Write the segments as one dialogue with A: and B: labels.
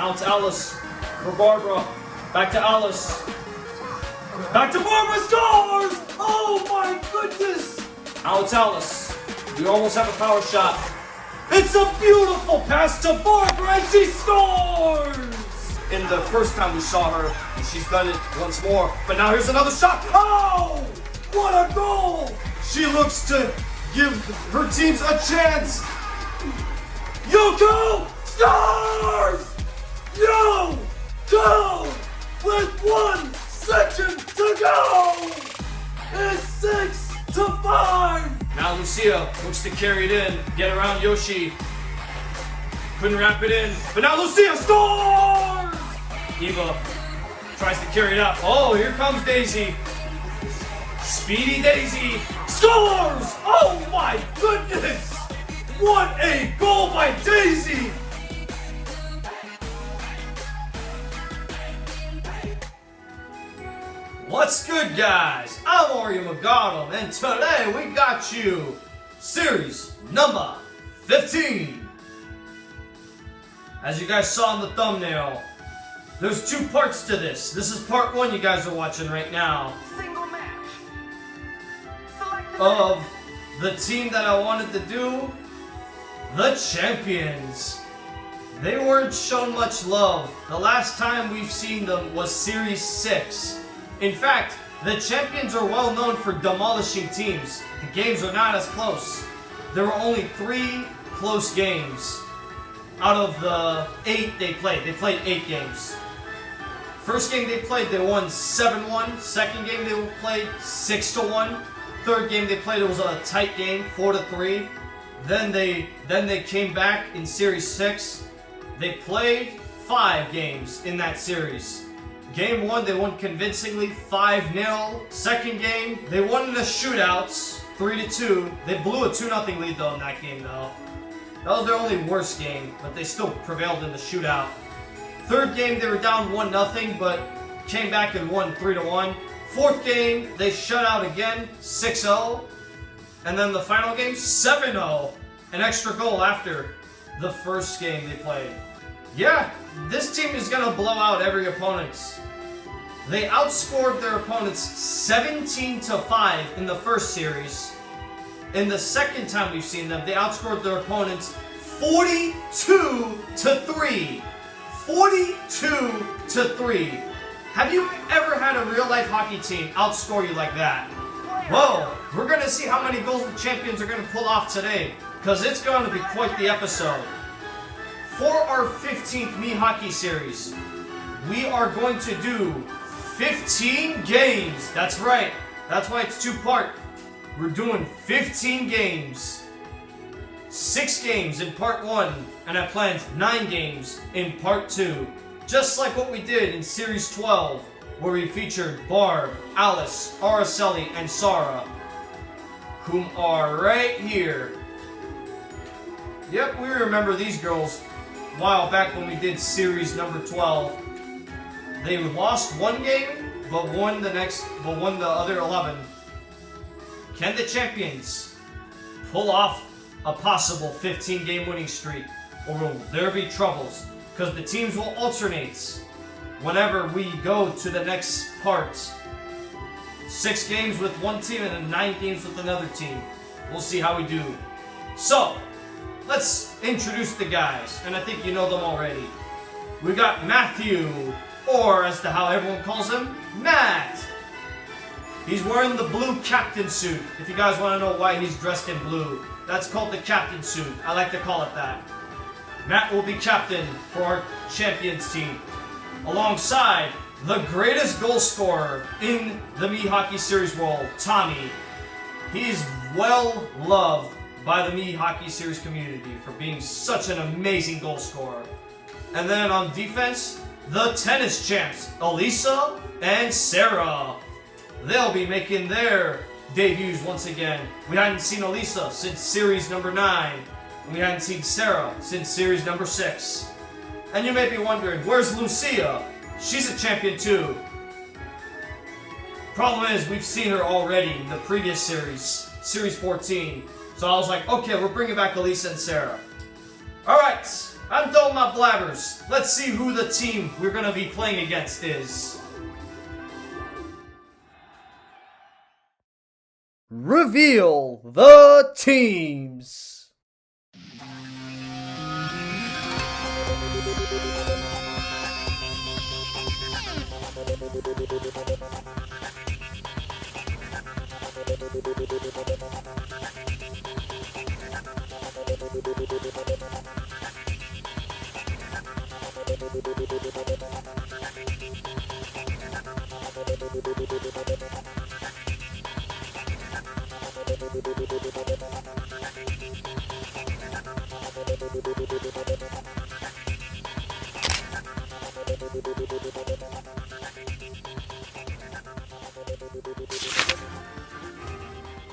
A: Now to Alice for Barbara. Back to Alice. Back to Barbara, scores! Oh my goodness! Now it's Alice. We almost have a power shot. It's a beautiful pass to Barbara and she scores! In the first time we saw her, and she's done it once more. But now here's another shot. Oh! What a goal! She looks to give her teams a chance. Yoko scores! Yoko with 1 second to go! It's 6-5! Now Lucia looks to carry it in, get around Yoshi. Couldn't wrap it in, but now Lucia scores! Eva tries to carry it out. Oh, here comes Daisy. Speedy Daisy scores! Oh my goodness! What a goal by Daisy! What's good, guys? I'm Arya M, and today we got you series number 15. As you guys saw in the thumbnail, there's 2 parts to this. This is part 1 you guys are watching right now.
B: Single match.
A: Of the team that I wanted to do, the champions. They weren't shown much love. The last time we've seen them was Series 6. In fact, the champions are well known for demolishing teams. The games are not as close. There were only 3 close games out of the 8 they played. They played 8 games. First game they played, they won 7-1. Second game they played 6-1. Third game they played, it was a tight game, 4-3. Then they came back in Series 6. They played 5 games in that series. Game 1, they won convincingly, 5-0. Second game, they won in the shootouts, 3-2. They blew a 2-0 lead though in that game though. That was their only worst game, but they still prevailed in the shootout. Third game, they were down 1-0, but came back and won 3-1. Fourth game, they shut out again, 6-0. And then the final game, 7-0. An extra goal after the first game they played. Yeah, this team is going to blow out every opponent. They outscored their opponents 17-5 in the first series. In the second time we've seen them, they outscored their opponents 42-3. 42-3. Have you ever had a real-life hockey team outscore you like that? Whoa, we're going to see how many goals the champions are going to pull off today, because it's going to be quite the episode. For our 15th Mii Hockey Series, we are going to do 15 games. That's right. That's why it's 2-part. We're doing 15 games. 6 games in part 1, and I planned 9 games in part 2. Just like what we did in Series 12, where we featured Barb, Alice, Araceli, and Sarah, whom are right here. Yep, we remember these girls a while back when we did Series number 12. They lost 1 game, but won the other 11. Can the champions pull off a possible 15-game winning streak, or will there be troubles? Because the teams will alternate whenever we go to the next part. 6 games with one team and then 9 games with another team. We'll see how we do. So, let's introduce the guys, and I think you know them already. We got Matthew, or as to how everyone calls him, Matt. He's wearing the blue captain suit. If you guys want to know why he's dressed in blue, that's called the captain suit. I like to call it that. Matt will be captain for our champions team, alongside the greatest goal scorer in the Mii Hockey Series world, Tommy. He's well loved by the Mii Hockey Series community for being such an amazing goal scorer. And then on defense, the tennis champs, Elisa and Sarah. They'll be making their debuts once again. We hadn't seen Elisa since Series number 9. We hadn't seen Sarah since Series number 6. And you may be wondering, where's Lucia? She's a champion too. Problem is, we've seen her already in the previous series, Series 14. So I was like, okay, we're bringing back Elisa and Sarah. Alright, I'm done with my blabbers. Let's see who the team we're going to be playing against is.
B: Reveal the teams.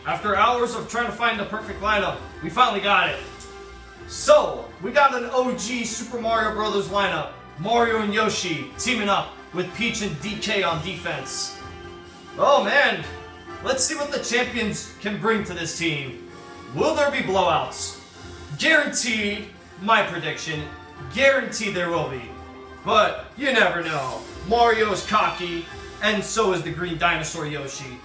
A: After hours of trying to find the perfect lineup, we finally got it. So, we got an OG Super Mario Bros. Lineup. Mario and Yoshi teaming up with Peach and DK on defense. Oh man, let's see what the champions can bring to this team. Will there be blowouts? Guaranteed, my prediction, guaranteed there will be. But you never know. Mario is cocky, and so is the green dinosaur Yoshi.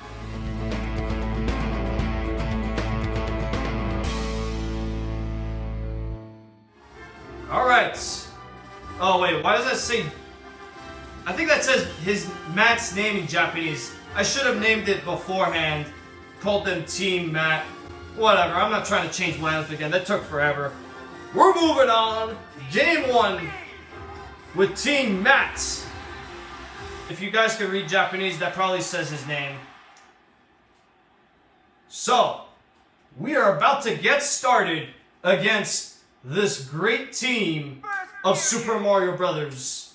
A: Alright. Oh wait, why does that say... I think that says his Matt's name in Japanese. I should have named it beforehand. Called them Team Matt. Whatever, I'm not trying to change lineup again. That took forever. We're moving on. Game 1 with Team Matt. If you guys can read Japanese, that probably says his name. So, we are about to get started against this great team of Super Mario Brothers.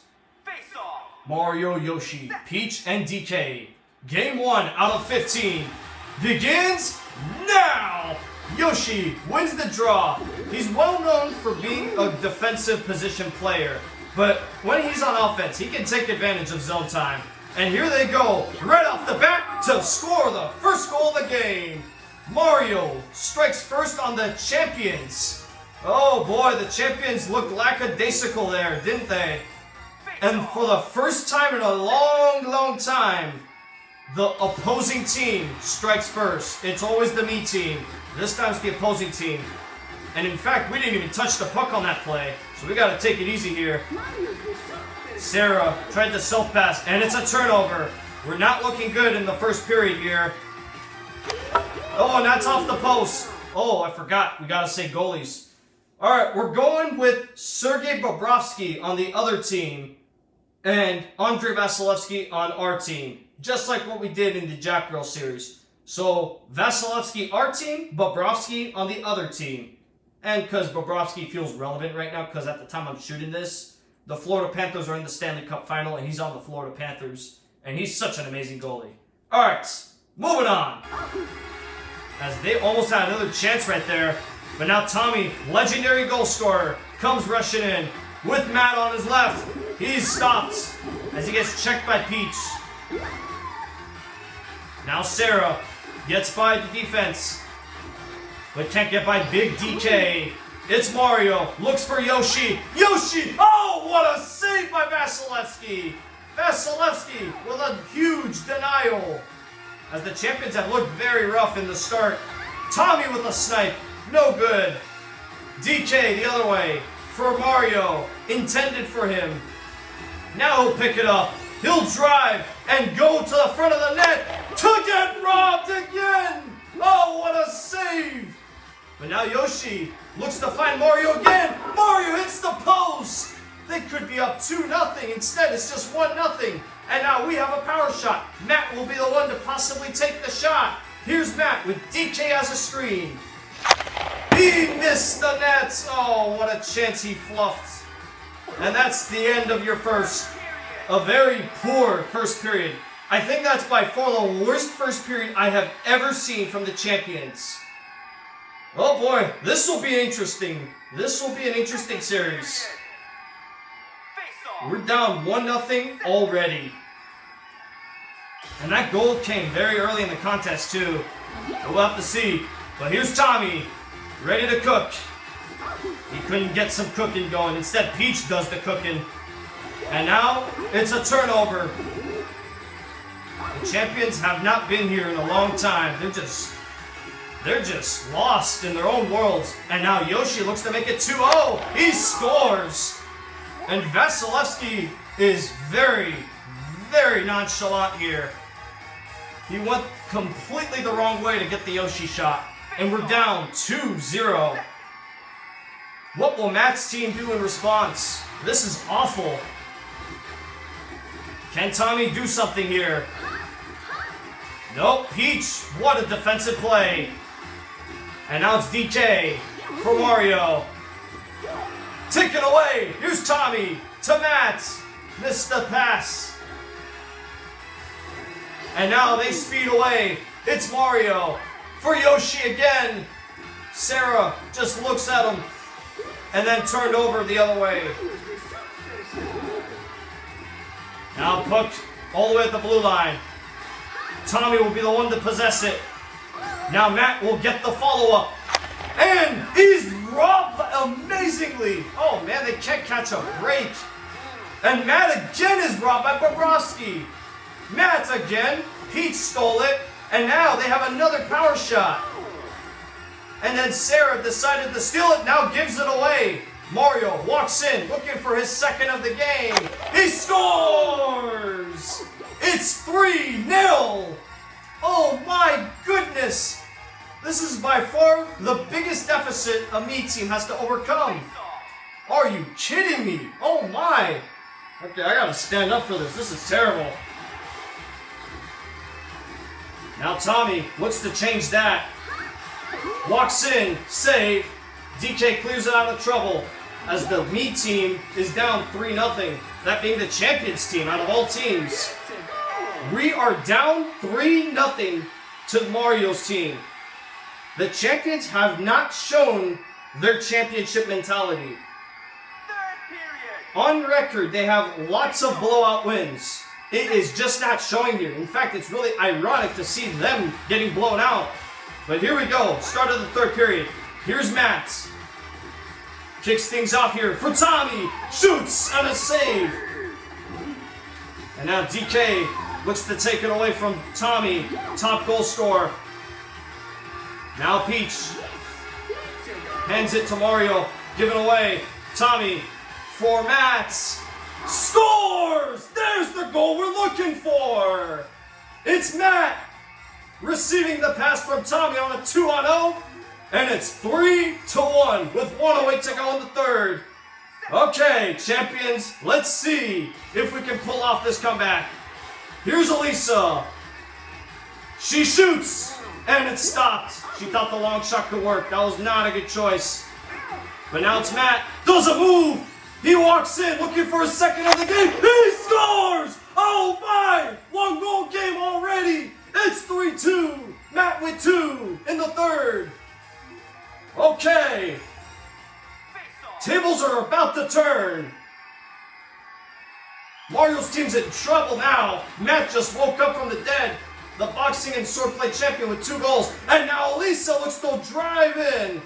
A: Mario, Yoshi, Peach, and DK. Game 1 out of 15 begins now! Yoshi wins the draw. He's well known for being a defensive position player, but when he's on offense, he can take advantage of zone time. And here they go, right off the bat to score the first goal of the game. Mario strikes first on the champions. Oh boy, the champions looked lackadaisical there, didn't they? And for the first time in a long time, the opposing team strikes first. It's always the Mii team. This time it's the opposing team. And in fact, we didn't even touch the puck on that play, so we gotta take it easy here. Sarah tried to self-pass, and it's a turnover. We're not looking good in the first period here. Oh, and that's off the post. Oh, I forgot. We gotta say goalies. Alright, we're going with Sergei Bobrovsky on the other team and Andrei Vasilevskiy on our team. Just like what we did in the Jack Girl series. So, Vasilevskiy our team, Bobrovsky on the other team. And because Bobrovsky feels relevant right now, because at the time I'm shooting this, the Florida Panthers are in the Stanley Cup final and he's on the Florida Panthers. And he's such an amazing goalie. Alright, moving on. As they almost had another chance right there. But now Tommy, legendary goal scorer, comes rushing in with Matt on his left. He's stopped as he gets checked by Peach. Now Sarah gets by the defense, but can't get by Big DK. It's Mario, looks for Yoshi. Yoshi! Oh, what a save by Vasilevskiy! Vasilevskiy with a huge denial. As the champions have looked very rough in the start. Tommy with a snipe. No good. DK the other way for Mario. Intended for him. Now he'll pick it up. He'll drive and go to the front of the net to get robbed again. Oh, what a save. But now Yoshi looks to find Mario again. Mario hits the post. They could be up 2-0. Instead, it's just 1-0. And now we have a power shot. Matt will be the one to possibly take the shot. Here's Matt with DK as a screen. He missed the net. Oh, what a chance he fluffed. And that's the end of your first. A very poor first period. I think that's by far the worst first period I have ever seen from the champions. Oh boy, this will be interesting. This will be an interesting series. We're down 1-0 already. And that goal came very early in the contest too. We'll have to see. But here's Tommy, ready to cook. He couldn't get some cooking going. Instead, Peach does the cooking. And now, it's a turnover. The champions have not been here in a long time. They're just lost in their own worlds. And now Yoshi looks to make it 2-0. He scores. And Vasilevskiy is very, very nonchalant here. He went completely the wrong way to get the Yoshi shot. And we're down 2-0. What will Matt's team do in response? This is awful. Can Tommy do something here? Nope, Peach, what a defensive play. And now it's DK for Mario. Taken away, here's Tommy to Matt. Missed the pass. And now they speed away. It's Mario for Yoshi again. Sarah just looks at him and then turned over the other way. Now puck all the way at the blue line. Tommy will be the one to possess it. Now Matt will get the follow-up. And he's robbed amazingly. Oh man, they can't catch a break. And Matt again is robbed by Bobrovsky. Matt again. Pete stole it. And now they have another power shot. And then Sarah decided to steal it, now gives it away. Mario walks in, looking for his second of the game. He scores! It's 3-0! Oh my goodness! This is by far the biggest deficit a Mii team has to overcome. Are you kidding me? Oh my! Okay, I gotta stand up for this. This is terrible. Now Tommy looks to change that. Walks in, save. DK clears it out of trouble as the Mii team is down 3-0. That being the champions team out of all teams. We are down 3-0 to Mario's team. The champions have not shown their championship mentality. On record, they have lots of blowout wins. It is just not showing here. In fact, it's really ironic to see them getting blown out. But here we go, start of the third period. Here's Matt. Kicks things off here for Tommy. Shoots and a save. And now DK looks to take it away from Tommy. Top goal scorer. Now Peach. Hands it to Mario. Giving away. Tommy for Matt. Scores! There's the goal we're looking for. It's Matt receiving the pass from Tommy on a 2-on-0. And it's 3-1 with 1:08 to go in the third. Okay, champions, let's see if we can pull off this comeback. Here's Elisa. She shoots, and it stopped. She thought the long shot could work. That was not a good choice. But now it's Matt. Does a move. He walks in looking for a second of the game. He scores! Oh my! 1-goal game already. It's 3-2. Matt with 2 in the third. Okay. Tables are about to turn. Mario's team's in trouble now. Matt just woke up from the dead. The boxing and swordplay champion with 2 goals. And now Elisa looks to drive in.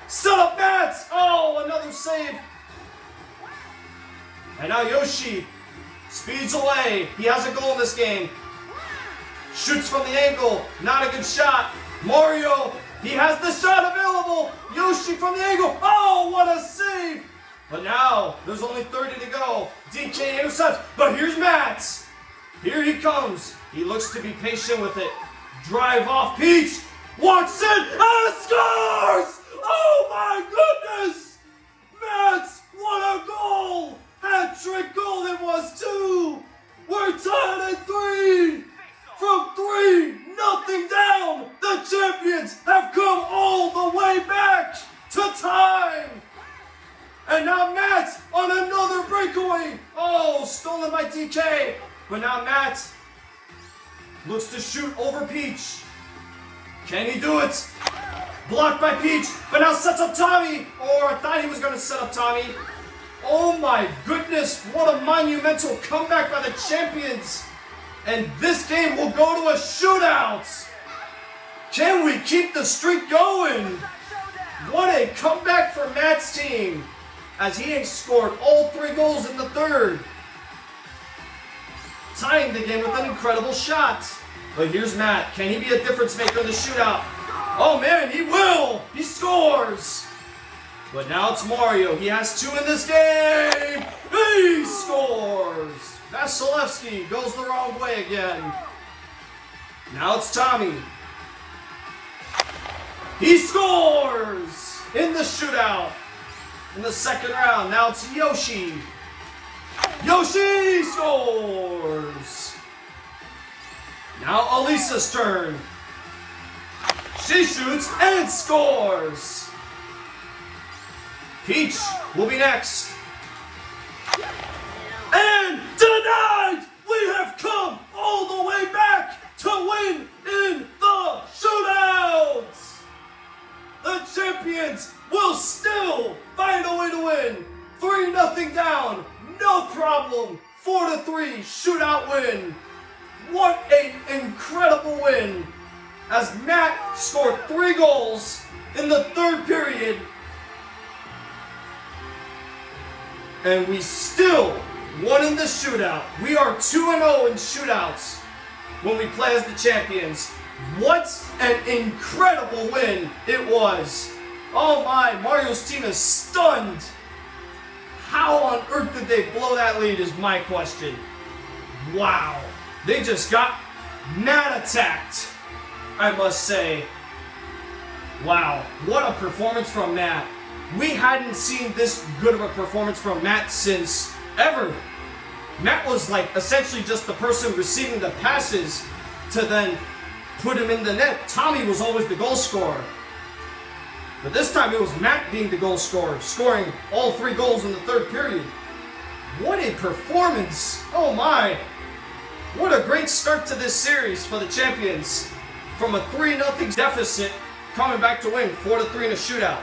A: Set up Matt. Oh, another save. And now Yoshi speeds away. He has a goal in this game. Shoots from the angle. Not a good shot. Mario, he has the shot available. Yoshi from the angle. Oh, what a save. But now, there's only 30 to go. DK intercepts. But here's Matt. Here he comes. He looks to be patient with it. Drive off Peach. Walks in and scores. Oh my goodness. Matt, what a goal. Hat-trick goal it was too. We're tied at 3. From 3-0 down, the champions have come all the way back to time. And now Matt on another breakaway. Oh, stolen by DK. But now Matt looks to shoot over Peach. Can he do it? Blocked by Peach, but now sets up Tommy. Or I thought he was going to set up Tommy. Oh my goodness, what a monumental comeback by the champions. And this game will go to a shootout. Can we keep the streak going? What a comeback for Matt's team, as he scored all 3 goals in the third, tying the game with an incredible shot. But here's Matt. Can he be a difference maker in the shootout? Oh man, he will! He scores! But now it's Mario. He has 2 in this game. He scores! Vasilevskiy goes the wrong way again. Now it's Tommy. He scores! In the shootout. In the second round. Now it's Yoshi. Yoshi scores! Now Elisa's turn. She shoots and scores! Peach will be next. And tonight, we have come all the way back to win in the shootouts! The champions will still find a way to win. 3-0 down, no problem. 4-3 shootout win. What an incredible win, as Matt scored 3 goals in the third period. And we still won in the shootout. We are 2-0 in shootouts when we play as the champions. What an incredible win it was. Oh my, Mario's team is stunned. How on earth did they blow that lead is my question. Wow. They just got mad attacked, I must say. Wow, what a performance from Matt. We hadn't seen this good of a performance from Matt since ever. Matt was like essentially just the person receiving the passes to then put him in the net. Tommy was always the goal scorer. But this time it was Matt being the goal scorer, scoring all 3 goals in the third period. What a performance. Oh my. What a great start to this series for the champions. From a 3-0 deficit, coming back to win 4-3 in a shootout.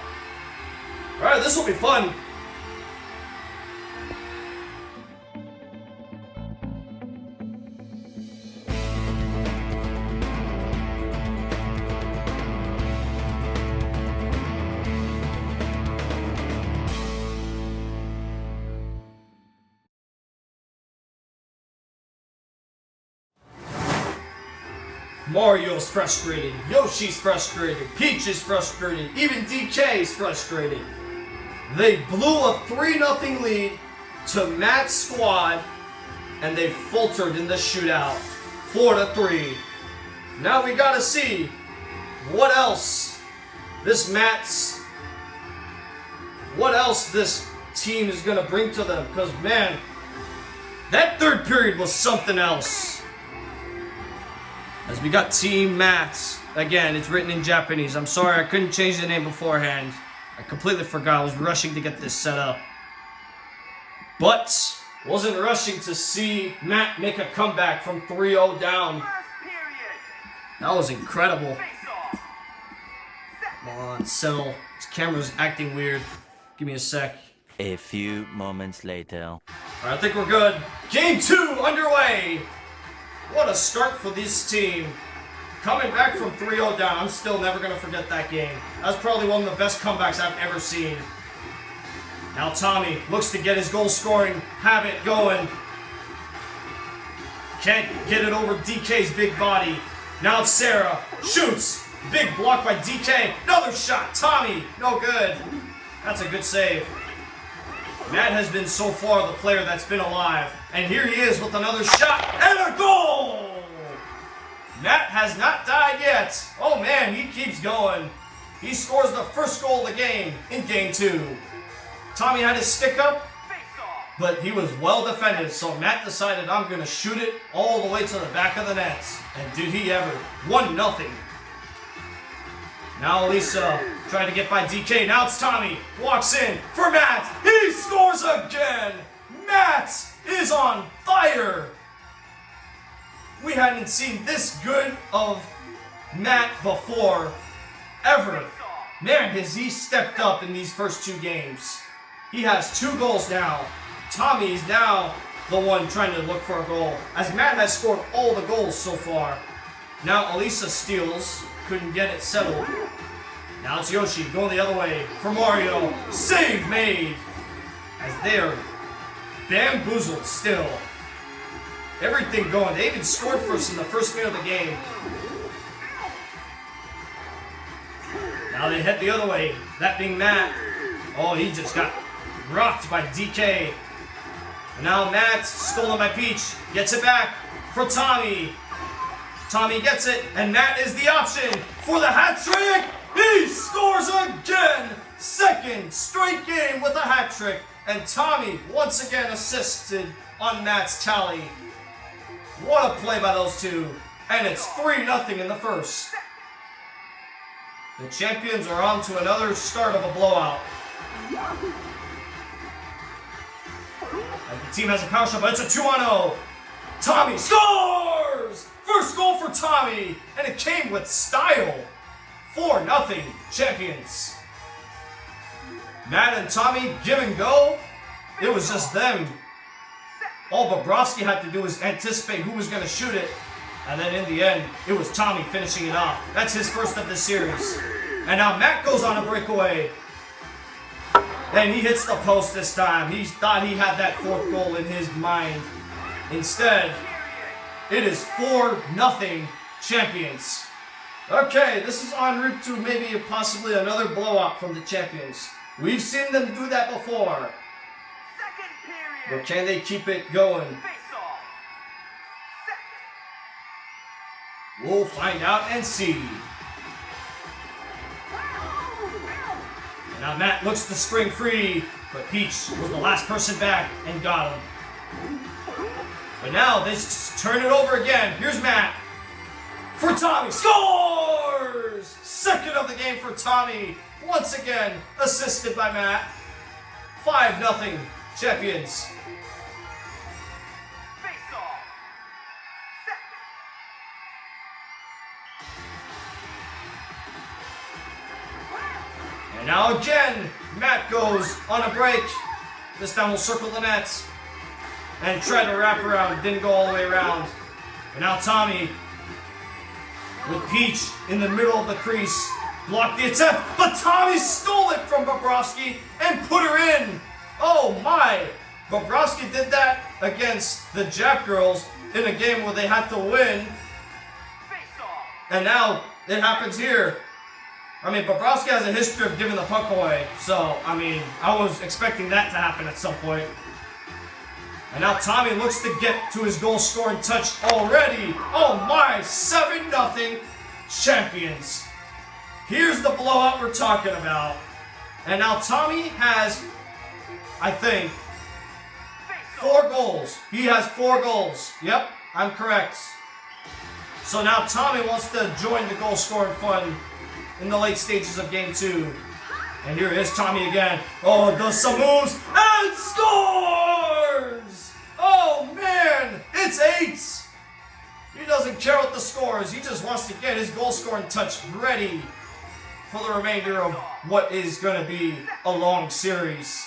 A: Alright, this will be fun. Mario's frustrated, Yoshi's frustrated, Peach is frustrated, even DK is frustrated. They blew a 3-0 lead to Matt's squad, and they faltered in the shootout, 4-3. Now we gotta see what else this team is gonna bring to them, because man, that third period was something else. As we got Team Matt. Again, it's written in Japanese. I'm sorry I couldn't change the name beforehand. I completely forgot. I was rushing to get this set up. But wasn't rushing to see Matt make a comeback from 3-0 down. That was incredible. Come on, settle. This camera's acting weird. Give me a sec.
C: A few moments later.
A: Alright, I think we're good. Game 2 underway. What a start for this team. Coming back from 3-0 down, I'm still never going to forget that game. That's probably one of the best comebacks I've ever seen. Now Tommy looks to get his goal scoring habit going. Can't get it over DK's big body. Now it's Sarah. Shoots. Big block by DK. Another shot. Tommy. No good. That's a good save. Matt has been so far the player that's been alive. And here he is with another shot and a goal! Matt has not died yet. Oh man, he keeps going. He scores the first goal of the game in game 2. Tommy had his stick up, but he was well defended, so Matt decided I'm going to shoot it all the way to the back of the net. And did he ever. 1-0. Now Elisa trying to get by DK. Now it's Tommy. Walks in for Matt. He scores again. Matt is on fire. We hadn't seen this good of Matt before, ever. Man, has he stepped up in these first 2 games. He has 2 goals now. Tommy's now the one trying to look for a goal, as Matt has scored all the goals so far. Now Elisa steals. Couldn't get it settled. Now it's Yoshi going the other way for Mario. Save made! As they are bamboozled still. Everything going. They even scored for us in the first minute of the game. Now they head the other way. That being Matt. Oh, he just got rocked by DK. And now Matt, stolen by Peach, gets it back for Tommy. Tommy gets it, and Matt is the option for the hat trick. He scores again! Second straight game with a hat trick. And Tommy once again assisted on Matt's tally. What a play by those two. And it's 3-0 in the first. The champions are on to another start of a blowout. The team has a power shot, but it's a 2-on-0. Tommy scores! First goal for Tommy, and it came with style. 4-0 champions. Matt and Tommy give and go. It was just them. All Bobrovsky had to do was anticipate who was going to shoot it. And then in the end, it was Tommy finishing it off. That's his first of the series. And now Matt goes on a breakaway. And he hits the post this time. He thought he had that fourth goal in his mind. Instead, it is 4-0 champions. Okay, this is en route to maybe possibly another blowout from the champions. We've seen them do that before. But can they keep it going? We'll find out and see. And now Matt looks to spring free, but Peach was the last person back and got him. But now they turn it over again. Here's Matt for Tommy. Scores! Second of the game for Tommy. Once again, assisted by Matt. 5-0 champions. And now again, Matt goes on a break. This time we'll circle the nets and try to wrap around. Didn't go all the way around. And now Tommy with Peach in the middle of the crease. Blocked the attempt, but Tommy stole it from Bobrovsky and put her in. Oh my! Bobrovsky did that against the Jap girls in a game where they had to win. And now it happens here. I mean, Bobrovsky has a history of giving the puck away. So, I mean, I was expecting that to happen at some point. And now Tommy looks to get to his goal scoring touch already. Oh my, 7-0 champions. Here's the blowout we're talking about. And now Tommy has, I think, 4 goals. He has 4 goals. Yep, I'm correct. So now Tommy wants to join the goal scoring fun in the late stages of game 2. And here is Tommy again. Oh, does some moves and scores! Oh man, it's 8. He doesn't care what the score is. He just wants to get his goal scoring touch ready for the remainder of what is going to be a long series.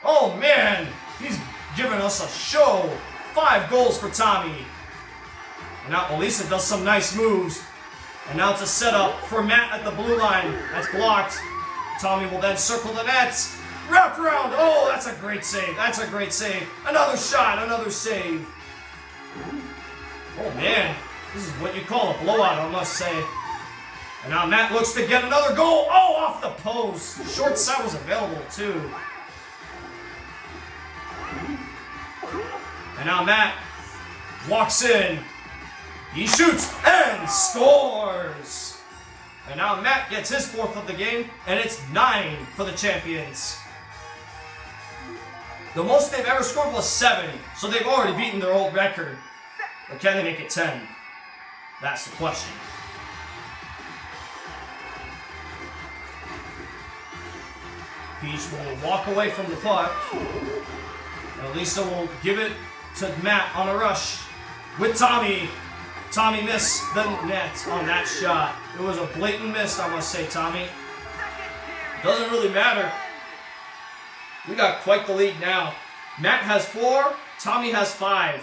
A: Oh man, he's giving us a show. 5 goals for Tommy. And now Elisa does some nice moves. And now it's a setup for Matt at the blue line. That's blocked. Tommy will then circle the nets. Wrap around. Oh, that's a great save. That's a great save. Another shot, another save. Oh man, this is what you call a blowout, I must say. And now Matt looks to get another goal. Oh, off the post. Short side was available too. And now Matt walks in. He shoots and scores. And now Matt gets his 4th of the game, and it's 9 for the champions. The most they've ever scored was 7, so they've already beaten their old record. But can they make it 10? That's the question. Peach will walk away from the puck. And Elisa will give it to Matt on a rush with Tommy. Tommy missed the net on that shot. It was a blatant miss, I must say, Tommy. Doesn't really matter. We got quite the lead now. Matt has 4, Tommy has 5.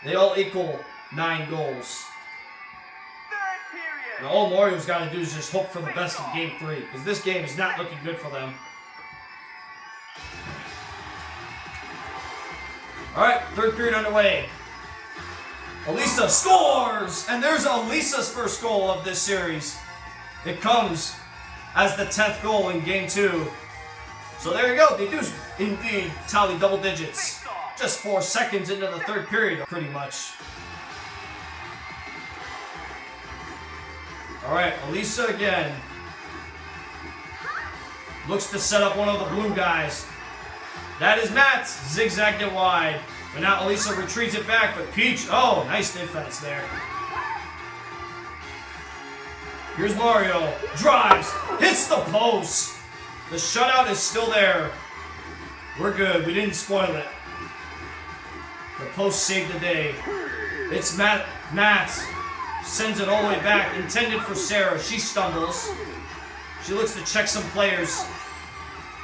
A: They all equal 9 goals. And all Mario's got to do is just hope for the best in Game 3, because this game is not looking good for them. Alright, third period underway. Elisa scores! And there's Elisa's first goal of this series. It comes as the 10th goal in Game 2. So there you go. They do indeed tally double digits. Just 4 seconds into the third period, pretty much. Alright, Elisa again. Looks to set up one of the blue guys. That is Matt. Zigzagged it wide. But now Elisa retreats it back, but Peach, oh, nice defense there. Here's Mario. Drives. Hits the post. The shutout is still there. We're good. We didn't spoil it. The post saved the day. It's Matt. Matt sends it all the way back. Intended for Sarah. She stumbles. She looks to check some players.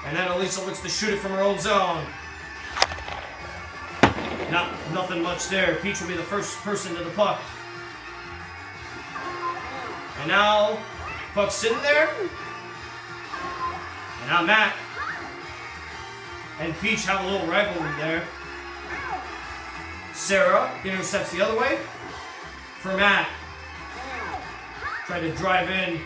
A: And then Elisa looks to shoot it from her own zone. Nothing much there. Peach will be the first person to the puck. And now, puck's sitting there. And now Matt and Peach have a little rivalry there. Sarah intercepts the other way for Matt. Try to drive in.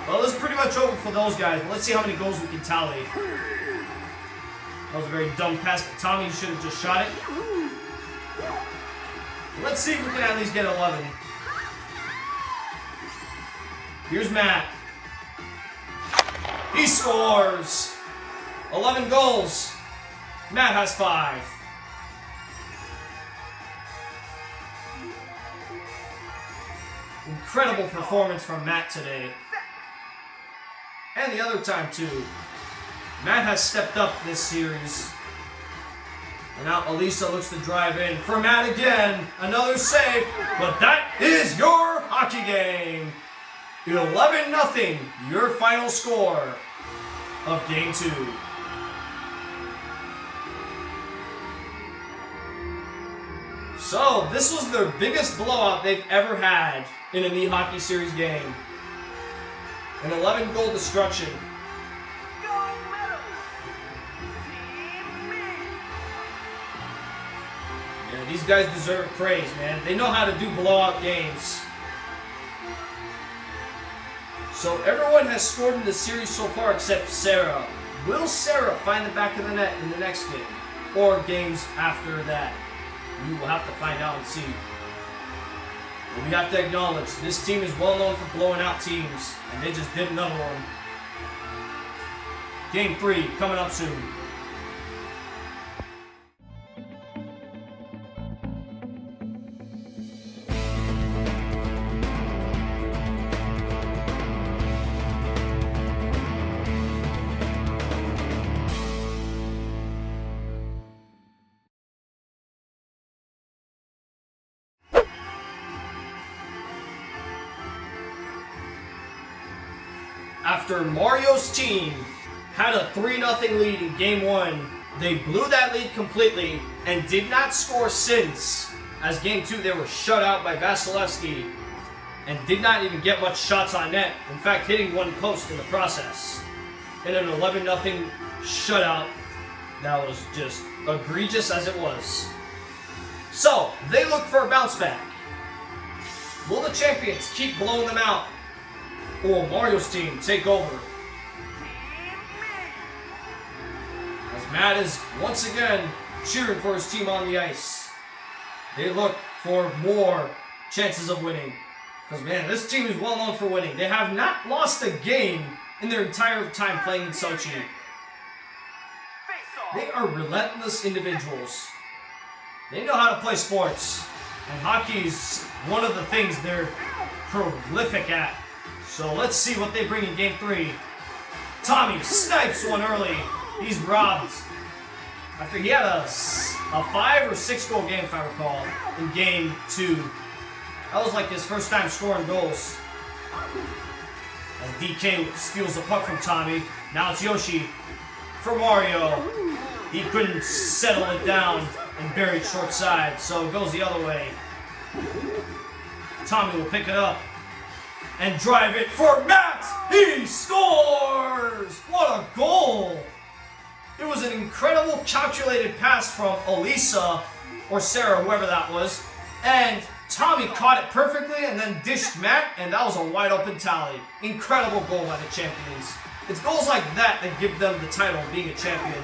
A: Well, this is pretty much over for those guys, but let's see how many goals we can tally. That was a very dumb pass, but Tommy should have just shot it. Let's see if we can at least get 11. Here's Matt. He scores! 11 goals. Matt has 5. Incredible performance from Matt today. And the other time too. Matt has stepped up this series. And now Elisa looks to drive in for Matt again. Another save. But that is your hockey game. 11-0. Your final score of Game 2. So, this was their biggest blowout they've ever had in a Mii Hockey Series game. An 11-goal destruction. Yeah, these guys deserve praise, man. They know how to do blowout games. So everyone has scored in the series so far except Sarah. Will Sarah find the back of the net in the next game? Or games after that? We will have to find out and see. But we have to acknowledge this team is well known for blowing out teams, and they just did another one. Game 3 coming up soon. After Mario's team had a 3-0 lead in Game 1, they blew that lead completely and did not score since. As Game 2, they were shut out by Vasilevskiy and did not even get much shots on net. In fact, hitting one post in the process. In an 11-0 shutout that was just egregious as it was. So, they look for a bounce back. Will the champions keep blowing them out? Or will Mario's team take over? As Matt is once again cheering for his team on the ice. They look for more chances of winning. Because man, this team is well known for winning. They have not lost a game in their entire time playing in Sochi. They are relentless individuals. They know how to play sports. And hockey is one of the things they're prolific at. So let's see what they bring in Game 3. Tommy snipes one early. He's robbed. After he had a 5 or 6 goal game, if I recall, in Game 2. That was like his first time scoring goals. As DK steals the puck from Tommy. Now it's Yoshi for Mario. he couldn't settle it down and buried short side, so it goes the other way. Tommy will pick it up and drive it for Matt. He scores! What a goal! It was an incredible calculated pass from Elisa, or Sarah, whoever that was, and Tommy caught it perfectly and then dished Matt, and that was a wide open tally. Incredible goal by the champions. It's goals like that that give them the title of being a champion.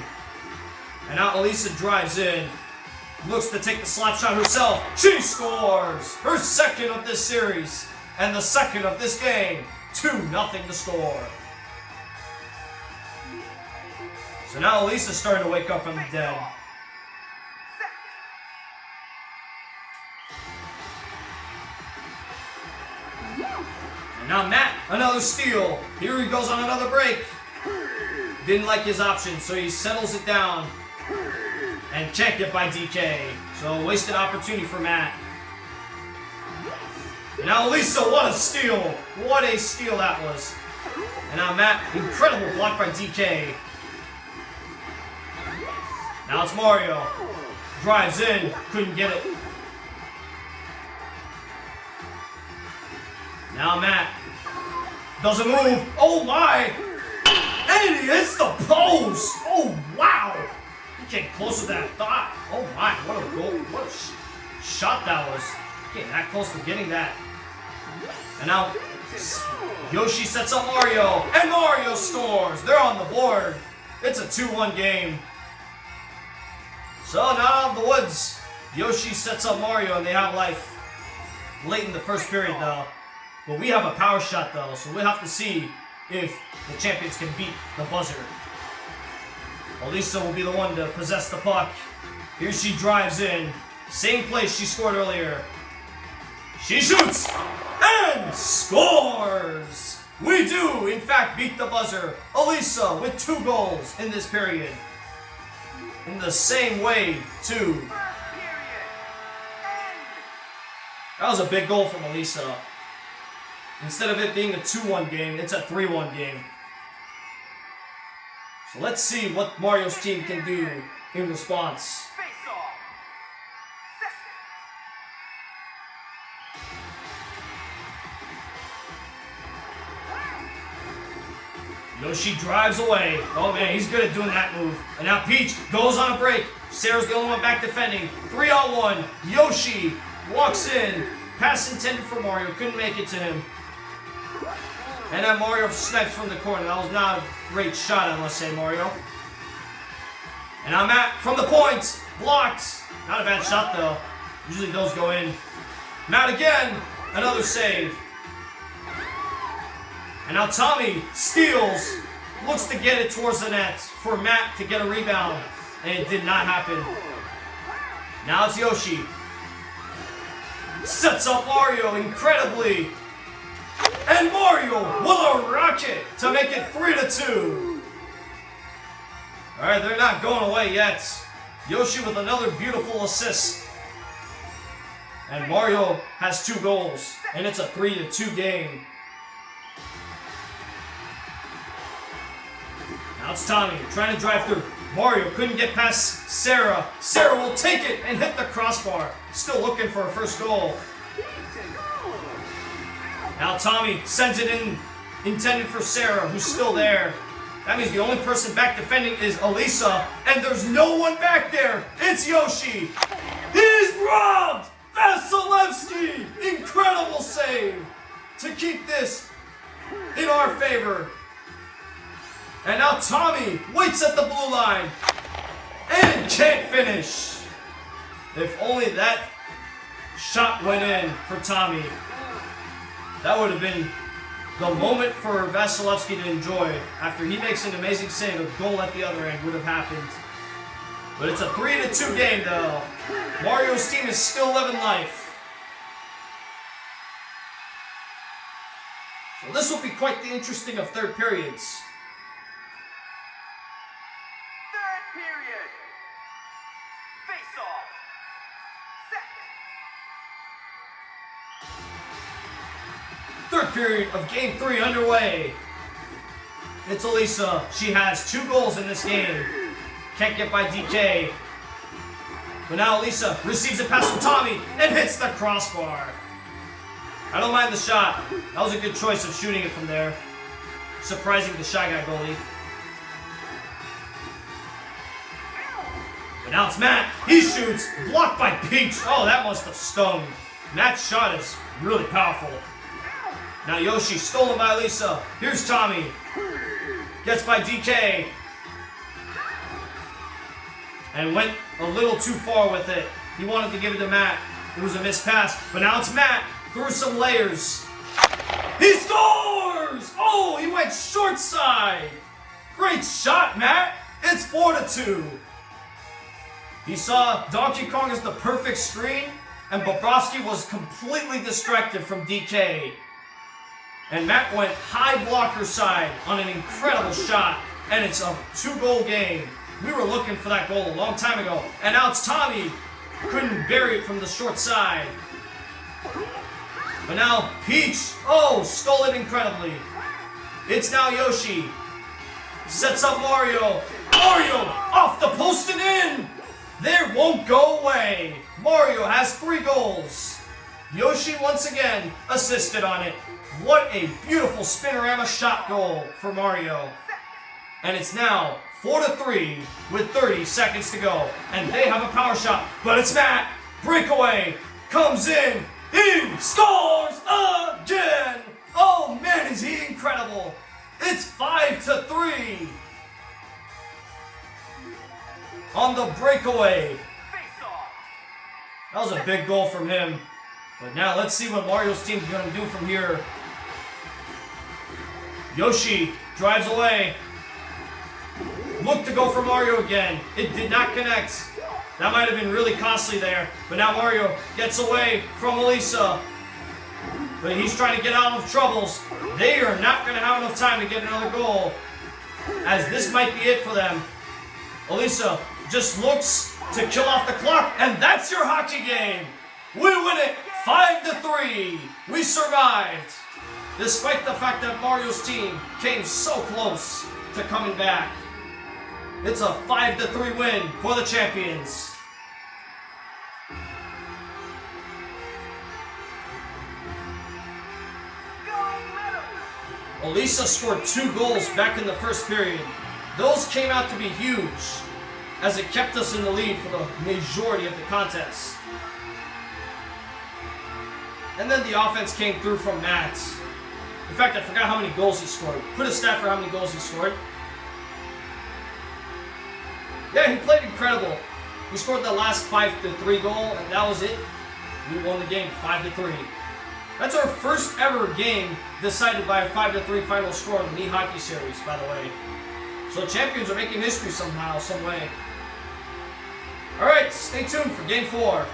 A: And now Elisa drives in, looks to take the slap shot herself. She scores! Her second of this series, and the second of this game. 2-0 to score. So now Elisa's starting to wake up from the dead. And now Matt, another steal. Here he goes on another break. Didn't like his option, so he settles it down. And can't get by DK. So wasted opportunity for Matt. And now Elisa, what a steal. What a steal that was. And now Matt, incredible block by DK. Now it's Mario. Drives in, couldn't get it. Now Matt does a move. Oh my! And he hits the post! Oh wow! He came close to that thought. Oh my, what a goal. What a shot that was. Getting that close to getting that. And now Yoshi sets up Mario. And Mario scores! They're on the board. It's a 2-1 game. So now out of the woods, Yoshi sets up Mario and they have life. Late in the first period though. But we have a power shot though, so we'll have to see if the champions can beat the buzzer. Elisa will be the one to possess the puck. Here she drives in. Same place she scored earlier. She shoots and scores! We do, in fact, beat the buzzer. Elisa with 2 goals in this period. In the same way, too. That was a big goal from Elisa. Instead of it being a 2-1 game, it's a 3-1 game. So let's see what Mario's team can do in response. Yoshi drives away. Oh man, he's good at doing that move. And now Peach goes on a break. Sarah's the only one back defending. 3-on-1. Yoshi walks in. Pass intended for Mario. Couldn't make it to him. And then Mario snipes from the corner. That was not a great shot, I must say, Mario. And now Matt from the point. Blocked. Not a bad shot, though. Usually those go in. Matt again. Another save. And now Tommy steals. Looks to get it towards the net for Matt to get a rebound. And it did not happen. Now it's Yoshi. Sets up Mario incredibly. And Mario with a rocket to make it 3-2. Alright, they're not going away yet. Yoshi with another beautiful assist. And Mario has 2 goals. And it's a 3-2 game. Now it's Tommy trying to drive through. Mario couldn't get past Sarah. Sarah will take it and hit the crossbar. Still looking for her first goal. Now Tommy sends it in, intended for Sarah, who's still there. That means the only person back defending is Elisa, and there's no one back there. It's Yoshi. He's robbed! Vasilevskiy! Incredible save to keep this in our favor. And now Tommy waits at the blue line and can't finish. If only that shot went in for Tommy. That would have been the moment for Vasilevskiy to enjoy. After he makes an amazing save, a goal at the other end would have happened. But it's a 3-2 game though. Mario's team is still living life. So this will be quite the interesting of third periods. Third period of Game 3 underway. It's Elisa. She has 2 goals in this game. Can't get by DK. But now Elisa receives a pass from Tommy and hits the crossbar. I don't mind the shot. That was a good choice of shooting it from there. Surprising the Shy Guy goalie. But now it's Matt. He shoots. Blocked by Peach. Oh, that must have stung. Matt's shot is really powerful. Now Yoshi, stolen by Elisa. Here's Tommy. Gets by DK. And went a little too far with it. He wanted to give it to Matt. It was a missed pass. But now it's Matt. Through some layers. He scores! Oh, he went short side. Great shot, Matt. It's 4-2. He saw Donkey Kong as the perfect screen, and Bobrovsky was completely distracted from DK. And Matt went high blocker side on an incredible shot, and it's a 2-goal game. We were looking for that goal a long time ago, and now it's Tommy. Couldn't bury it from the short side. But now Peach, oh, stole it incredibly. It's now Yoshi. Sets up Mario. Mario off the post and in. There won't go away. Mario has 3 goals. Yoshi once again assisted on it. What a beautiful spinorama shot goal for Mario. And it's now 4-3 with 30 seconds to go. And they have a power shot, but it's Matt. Breakaway comes in. He scores again. Oh man, is he incredible. It's 5-3. On the breakaway. That was a big goal from him. But now let's see what Mario's team is going to do from here. Yoshi drives away. Look to go for Mario again. It did not connect. That might have been really costly there. But now Mario gets away from Elisa. But he's trying to get out of troubles. They are not going to have enough time to get another goal, as this might be it for them. Elisa just looks to kill off the clock, and that's your hockey game. We win it 5-3. We survived, despite the fact that Mario's team came so close to coming back. It's a 5-3 win for the champions. Elisa scored 2 goals back in the first period. Those came out to be huge, as it kept us in the lead for the majority of the contest. And then the offense came through from Matt. In fact, I forgot how many goals he scored. Put a stat for how many goals he scored. Yeah, he played incredible. He scored the last 5-3 goal, and that was it. We won the game 5-3. That's our first ever game decided by a 5-3 final score in the Mii Hockey Series, by the way. So champions are making history somehow, some way. Alright, stay tuned for Game 4.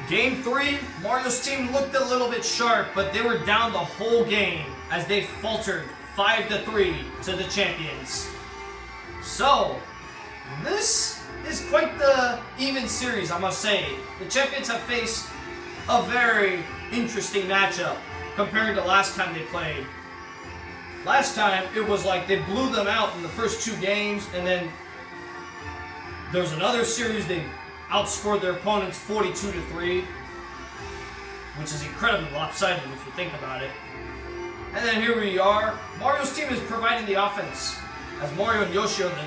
A: Game 3, Mario's team looked a little bit sharp, but they were down the whole game as they faltered 5-3 to the champions. So, this is quite the even series, I must say. The champions have faced a very interesting matchup compared to last time they played. Last time, it was like they blew them out in the first 2 games, and then there was another series they outscored their opponents 42-3, which is incredibly lopsided if you think about it. And then here we are. Mario's team is providing the offense, as Mario and Yoshi are the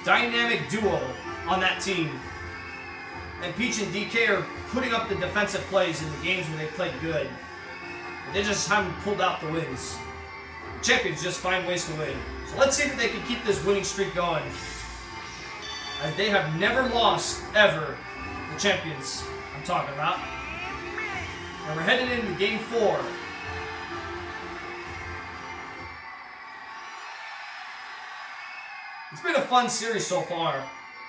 A: dynamic duo on that team. And Peach and DK are putting up the defensive plays in the games where they played good. But they just haven't pulled out the wins. Champions just find ways to win. So let's see if they can keep this winning streak going, as they have never lost, ever. The champions I'm talking about. And we're headed into Game 4. It's been a fun series so far.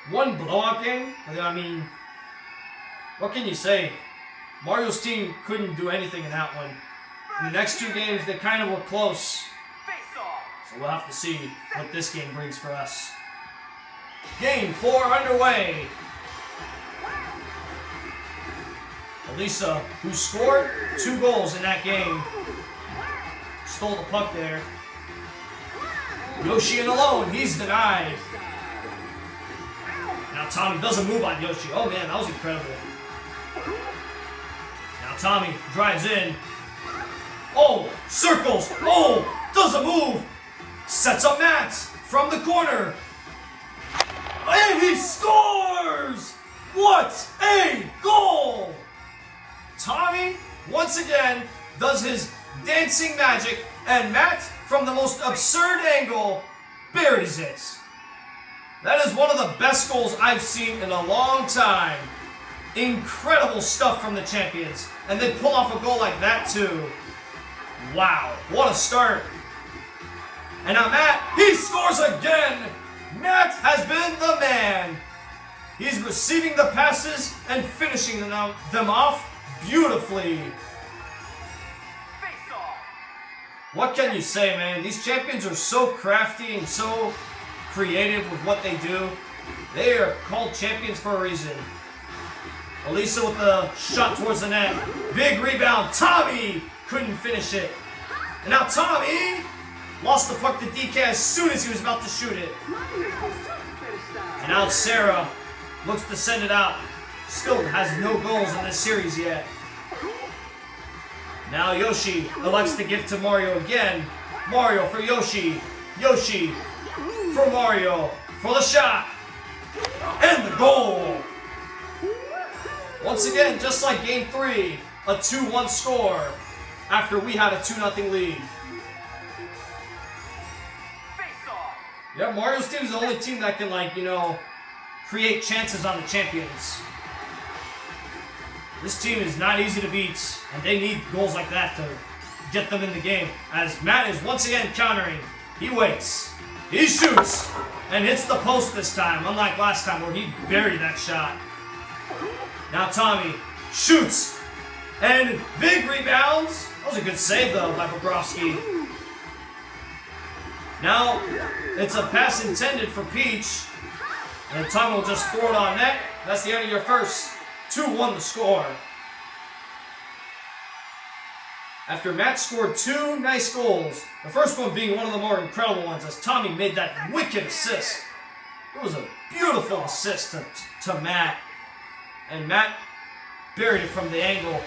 A: One blowout game, I mean, what can you say? Mario's team couldn't do anything in that one. In the next two games, they kind of were close. So we'll have to see what this game brings for us. Game 4 underway. Elisa, who scored 2 goals in that game, stole the puck there. Yoshi in alone, he's denied. Now Tommy doesn't move on Yoshi. Oh man, that was incredible. Now Tommy drives in. Oh, circles. Oh, doesn't move. Sets up Matt from the corner. And he scores! What a goal! Tommy, once again, does his dancing magic, and Matt, from the most absurd angle, buries it. That is one of the best goals I've seen in a long time. Incredible stuff from the champions. And they pull off a goal like that too. Wow, what a start. And now Matt, he scores again. Matt has been the man. He's receiving the passes and finishing them off beautifully. What can you say, man? These champions are so crafty and so creative with what they do. They are called champions for a reason. Elisa with the shot towards the net. Big rebound. Tommy couldn't finish it. And now Tommy lost the puck to DK as soon as he was about to shoot it. And now Sarah looks to send it out. Still has no goals in this series yet. Now Yoshi elects to give to Mario again. Mario for Yoshi. Yoshi for Mario for the shot. And the goal. Once again, just like game 3, a 2-1 score after we had a 2-0 lead. Yeah, Mario's team is the only team that can, like, you know, create chances on the champions. This team is not easy to beat, and they need goals like that to get them in the game. As Matt is once again countering. He waits. He shoots. And hits the post this time, unlike last time where he buried that shot. Now Tommy shoots. And big rebounds. That was a good save, though, by Bobrovsky. Now, it's a pass intended for Peach. And Tommy will just throw it on net. That's the end of your first. 2-1 the score. After Matt scored 2 nice goals, the first one being one of the more incredible ones as Tommy made that wicked assist. It was a beautiful assist to Matt. And Matt buried it from the angle.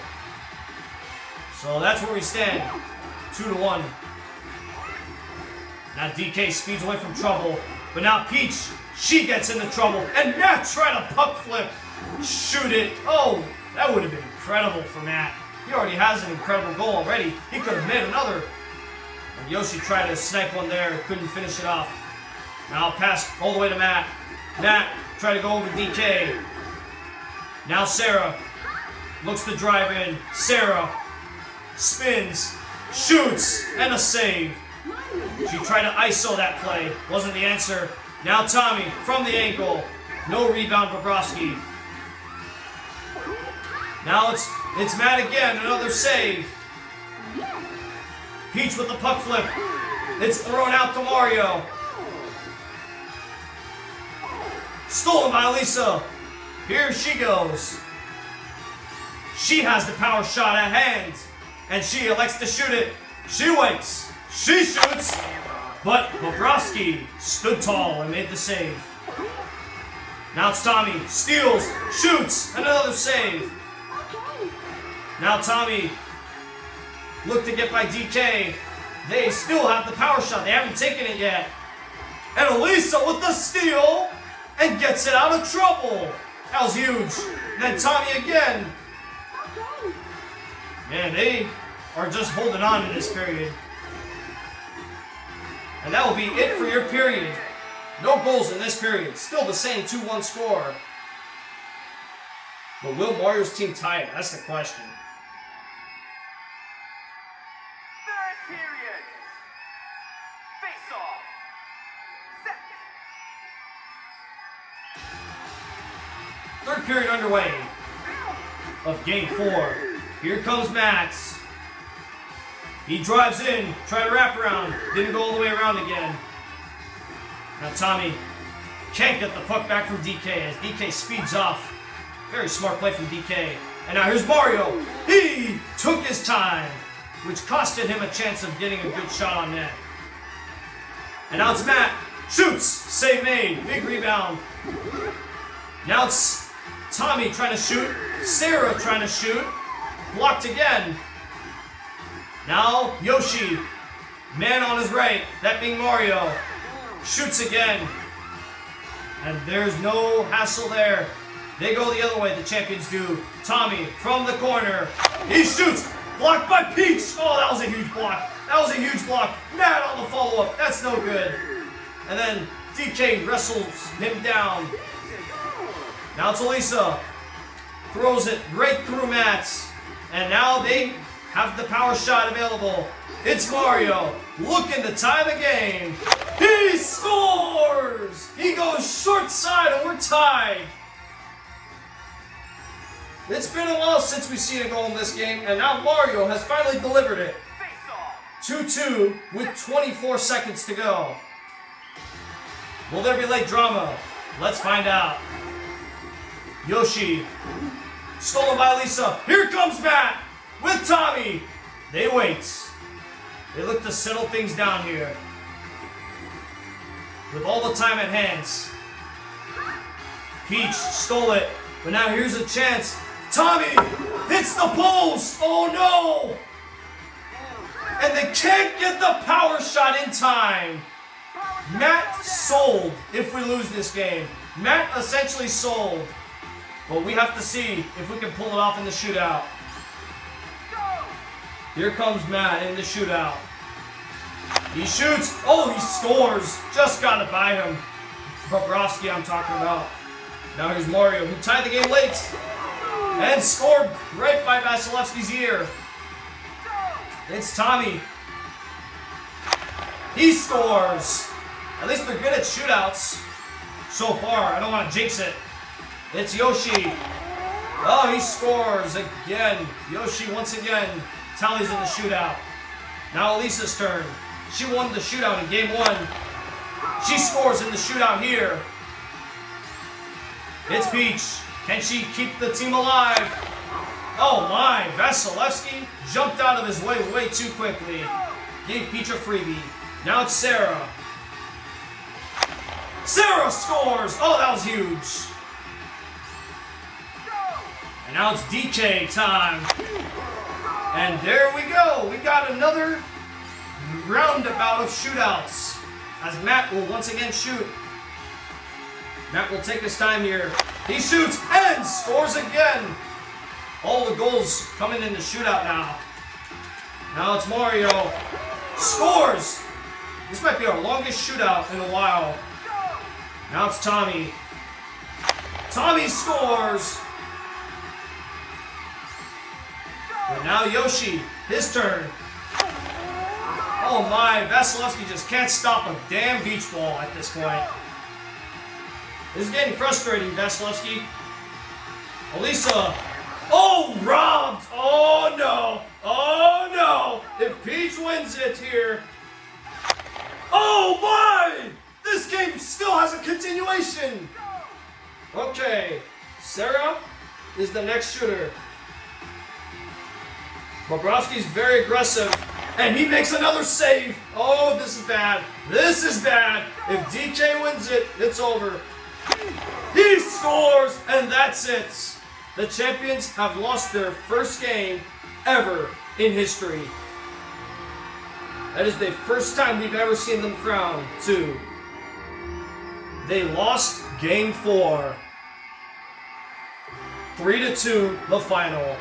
A: So that's where we stand. 2-1. Now DK speeds away from trouble. But now Peach, she gets into trouble. And Matt tried to puck flip. Shoot it. Oh, that would have been incredible for Matt. He already has an incredible goal already. He could have made another. And Yoshi tried to snipe one there. Couldn't finish it off. Now pass all the way to Matt. Matt tried to go over DK. Now Sarah looks to drive in. Sarah spins, shoots, and a save. She tried to ISO that play. Wasn't the answer. Now Tommy from the ankle. No rebound for Bobrovsky. Now it's Matt again. Another save. Peach with the puck flip. It's thrown out to Mario. Stolen by Elisa. Here she goes. She has the power shot at hand. And she elects to shoot it. She waits. She shoots. But Bobrovsky stood tall and made the save. Now it's Tommy. Steals. Shoots. Another save. Now Tommy looked to get by DK. They still have the power shot. They haven't taken it yet. And Elisa with the steal and gets it out of trouble. That was huge. And then Tommy again. Man, they are just holding on in this period. And that will be it for your period. No goals in this period. Still the same 2-1 score. But will Mario's team tie it? That's the question.
D: Third period. Face off. Set.
A: Third period underway of game 4. Here comes Matt. He drives in, trying to wrap around. Didn't go all the way around again. Now Tommy can't get the puck back from DK as DK speeds off. Very smart play from DK. And now here's Mario. He took his time, which costed him a chance of getting a good shot on net. And now it's Matt. Shoots. Save made. Big rebound. Now it's Tommy trying to shoot. Sarah trying to shoot. Blocked again. Now Yoshi. Man on his right. That being Mario. Shoots again. And there's no hassle there. They go the other way, the champions do. Tommy from the corner. He shoots. Blocked by Peach. Oh, that was a huge block. That was a huge block. Matt on the follow-up. That's no good. And then DK wrestles him down. Now it's Elisa. Throws it right through Matt. And now they have the power shot available. It's Mario. Looking to tie the game. He scores! He goes short side and we're tied. It's been a while since we've seen a goal in this game, and now Mario has finally delivered it. 2-2 with 24 seconds to go. Will there be late drama? Let's find out. Yoshi. Stolen by Elisa. Here comes Matt with Tommy. They wait. They look to settle things down here. With all the time at hand. Peach stole it, but now here's a chance. Tommy hits the post. Oh no! And they can't get the power shot in time. Matt sold if we lose this game. Matt essentially sold. But we have to see if we can pull it off in the shootout. Here comes Matt in the shootout. He shoots. Oh, he scores. Just got it by him. Bobrovsky I'm talking about. Now here's Mario, who tied the game late. And scored right by Vasilevskiy's ear. It's Tommy. He scores. At least they're good at shootouts so far. I don't want to jinx it. It's Yoshi. Oh, he scores again. Yoshi once again tallies in the shootout. Now Elisa's turn. She won the shootout in game 1. She scores in the shootout here. It's Peach. Can she keep the team alive? Oh my, Vasilevskiy jumped out of his way too quickly. Gave Peach a freebie. Now it's Sarah. Sarah scores! Oh, that was huge. And now it's DK time. And there we go. We got another roundabout of shootouts. As Matt will once again shoot. Matt will take his time here. He shoots and scores again. All the goals coming in the shootout now. Now it's Mario. Scores. This might be our longest shootout in a while. Now it's Tommy. Tommy scores. But now Yoshi, his turn. Oh my, Vasilevskiy just can't stop a damn beach ball at this point. This is getting frustrating, Vasilevskiy. Elisa. Oh, robbed. Oh no. Oh no. If Peach wins it here. Oh my! This game still has a continuation. Okay. Sarah is the next shooter. Bobrovsky's very aggressive. And he makes another save. Oh, this is bad. This is bad. If DK wins it, it's over. He scores, and that's it. The champions have lost their first game ever in history. That is the first time we've ever seen them frown, too. They lost game 4. 3-2, the final.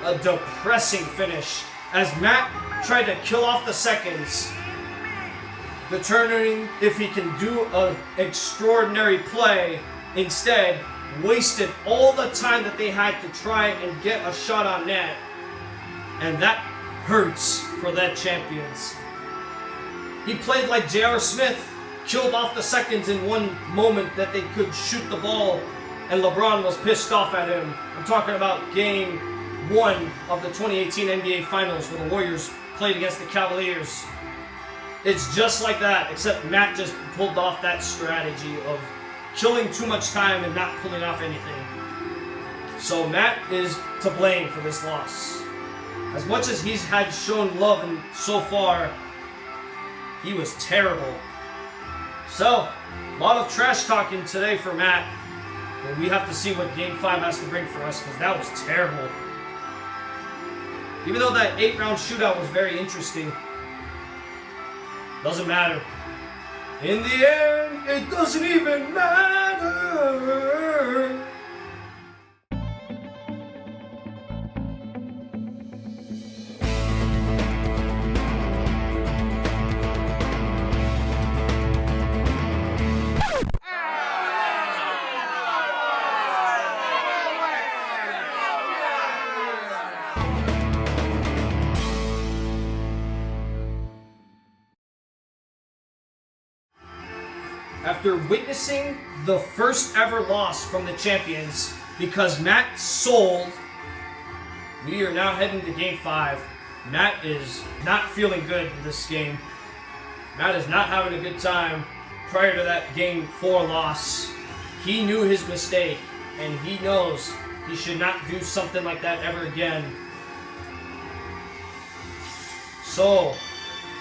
A: A depressing finish as Matt tried to kill off the seconds, determining if he can do an extraordinary play. Instead, wasted all the time that they had to try and get a shot on net. And that hurts for that champions. He played like J.R. Smith, killed off the seconds in one moment that they could shoot the ball, and LeBron was pissed off at him. I'm talking about game 1 of the 2018 NBA Finals where the Warriors played against the Cavaliers. It's just like that, except Matt just pulled off that strategy of killing too much time and not pulling off anything. So Matt is to blame for this loss. As much as he's had shown love and so far, he was terrible. So, a lot of trash talking today for Matt. And we have to see what Game 5 has to bring for us, because that was terrible. Even though that 8-round shootout was very interesting, doesn't matter. In the end, it doesn't even matter. After witnessing the first ever loss from the champions because Matt sold, we are now heading to Game 5. Matt is not feeling good in this game. Matt is not having a good time prior to that Game 4 loss. He knew his mistake, and he knows he should not do something like that ever again. So,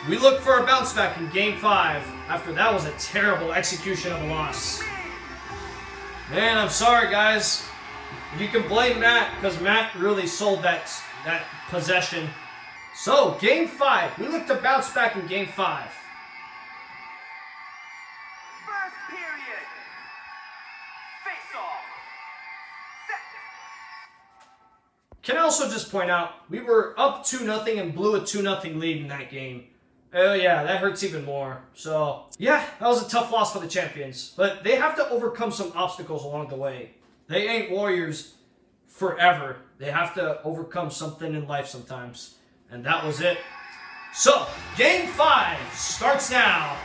A: we look for a bounce back in Game 5 after that was a terrible execution of a loss. Man, I'm sorry, guys. You can blame Matt because Matt really sold that possession. So, Game 5. We look to bounce back in Game 5.
D: First period. Face off. Set.
A: Can I also just point out, we were up 2-0 and blew a 2-0 lead in that game. Oh yeah, that hurts even more. So, yeah, that was a tough loss for the champions. But they have to overcome some obstacles along the way. They ain't warriors forever. They have to overcome something in life sometimes. And that was it. So, Game 5 starts now.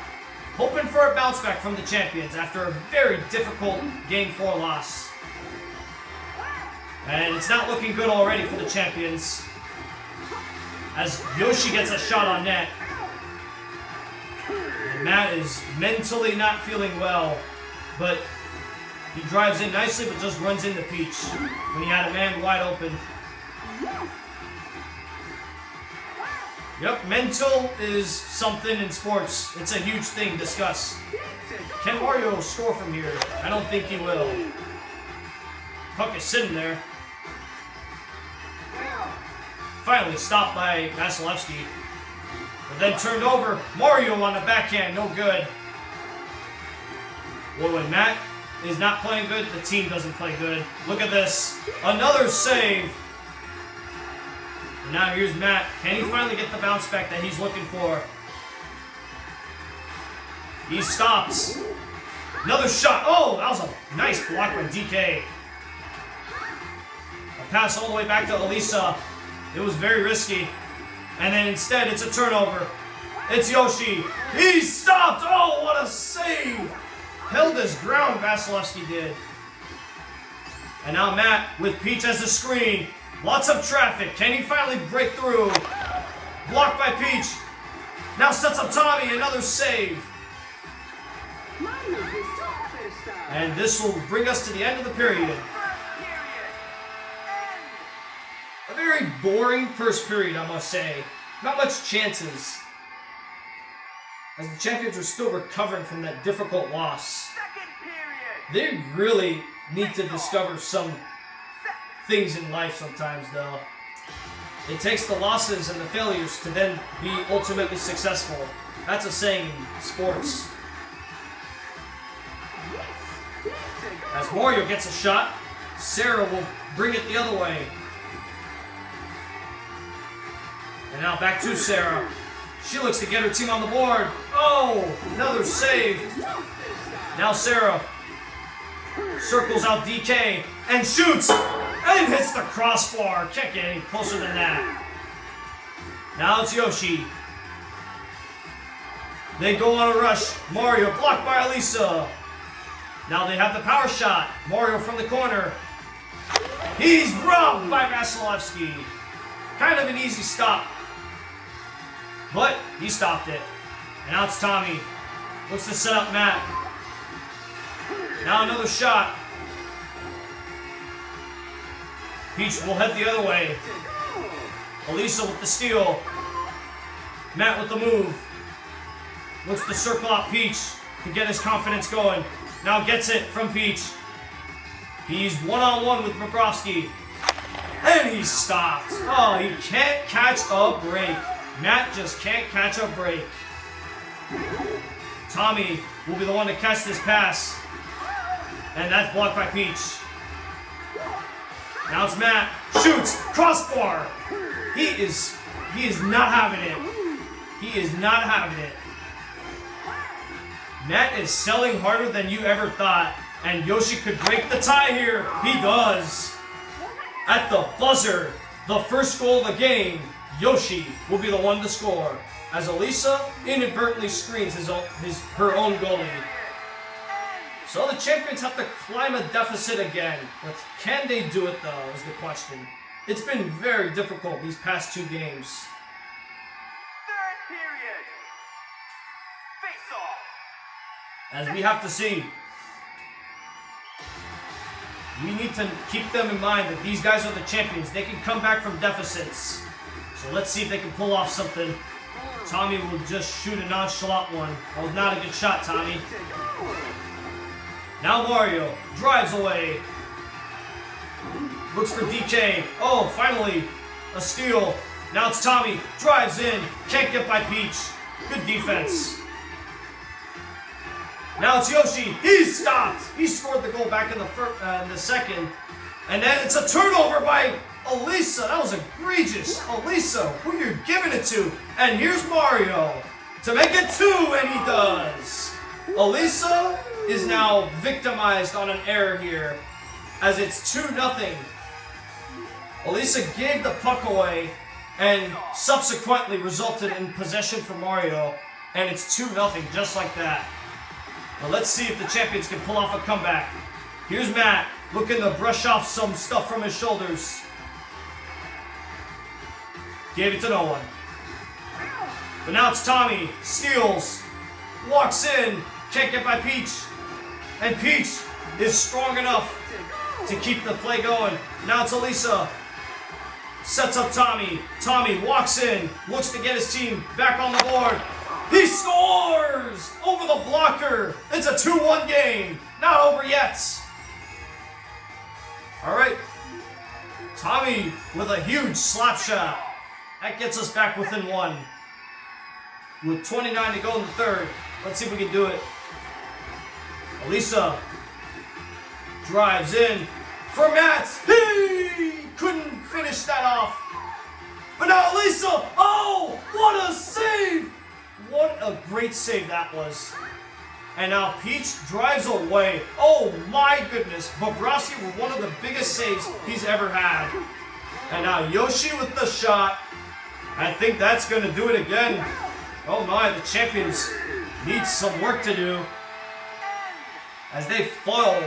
A: Hoping for a bounce back from the champions after a very difficult Game 4 loss. And it's not looking good already for the champions, as Yoshi gets a shot on net. And Matt is mentally not feeling well, but he drives in nicely but just runs into Peach when he had a man wide open. Yep, mental is something in sports. It's a huge thing. Discuss. Can Mario score from here? I don't think he will. Puck is sitting there. Finally stopped by Vasilevskiy. But then turned over. Mario on the backhand. No good. Well, when Matt is not playing good, the team doesn't play good. Look at this. Another save. And now here's Matt. Can he finally get the bounce back that he's looking for? He stops. Another shot. Oh, that was a nice block by DK. A pass all the way back to Elisa. It was very risky. And then instead, it's a turnover. It's Yoshi. He stopped. Oh, what a save. Held his ground, Vasilevskiy did. And now Matt with Peach as a screen. Lots of traffic. Can he finally break through? Blocked by Peach. Now sets up Tommy. Another save. And this will bring us to the end of the period. A very boring first period, I must say. Not much chances, as the champions are still recovering from that difficult loss. They really need to discover some things in life sometimes, though. It takes the losses and the failures to then be ultimately successful. That's a saying in sports. As Mario gets a shot, Sarah will bring it the other way. And now back to Sarah. She looks to get her team on the board. Oh, another save. Now Sarah circles out DK and shoots. And hits the crossbar. Can't get any closer than that. Now it's Yoshi. They go on a rush. Mario blocked by Elisa. Now they have the power shot. Mario from the corner. He's robbed by Vasilevskiy. Kind of an easy stop. but he stopped it. And now it's Tommy. Looks to set up Matt. Now another shot. Peach will head the other way. Elisa with the steal. Matt with the move. Looks to circle out Peach to get his confidence going. Now gets it from Peach. He's one-on-one with Bobrovsky. And he's stopped. Oh, he can't catch a break. Matt just can't catch a break. Tommy will be the one to catch this pass. And that's blocked by Peach. Now it's Matt. Shoots. Crossbar. He is not having it. He is not having it. Matt is selling harder than you ever thought. And Yoshi could break the tie here. He does. At the buzzer, the first goal of the game, Yoshi will be the one to score. As Elisa inadvertently screens her own goalie. So the champions have to climb a deficit again. But can they do it though, is the question. It's been very difficult these past two games.
D: Third period. Face off.
A: As we have to see. We need to keep them in mind that these guys are the champions. They can come back from deficits. So let's see if they can pull off something. Tommy will just shoot a nonchalant one. That was not a good shot, Tommy. Now Mario drives away. Looks for DK. Oh, finally, a steal. Now it's Tommy. Drives in. Can't get by Peach. Good defense. Now it's Yoshi. He's stopped. He scored the goal back in the second. And then it's a turnover by Elisa. That was egregious. Elisa, who you're giving it to. And here's Mario to make it 2, and he does. Elisa is now victimized on an error here, as it's 2-0. Elisa gave the puck away and subsequently resulted in possession for Mario, and it's 2-0 just like that. Now let's see if the champions can pull off a comeback. Here's Matt looking to brush off some stuff from his shoulders. Gave it to no one. But now it's Tommy. Steals. Walks in. Can't get by Peach. And Peach is strong enough to keep the play going. Now it's Elisa. Sets up Tommy. Tommy walks in. Looks to get his team back on the board. He scores! Over the blocker. It's a 2-1 game. Not over yet. All right. Tommy with a huge slap shot. That gets us back within 1. With 29 to go in the third. Let's see if we can do it. Elisa drives in for Matt. He couldn't finish that off. But now Elisa, oh, what a save! What a great save that was. And now Peach drives away. Oh my goodness. Bobrovsky with one of the biggest saves he's ever had. And now Yoshi with the shot. I think that's going to do it again. Oh my, the champions need some work to do. As they fall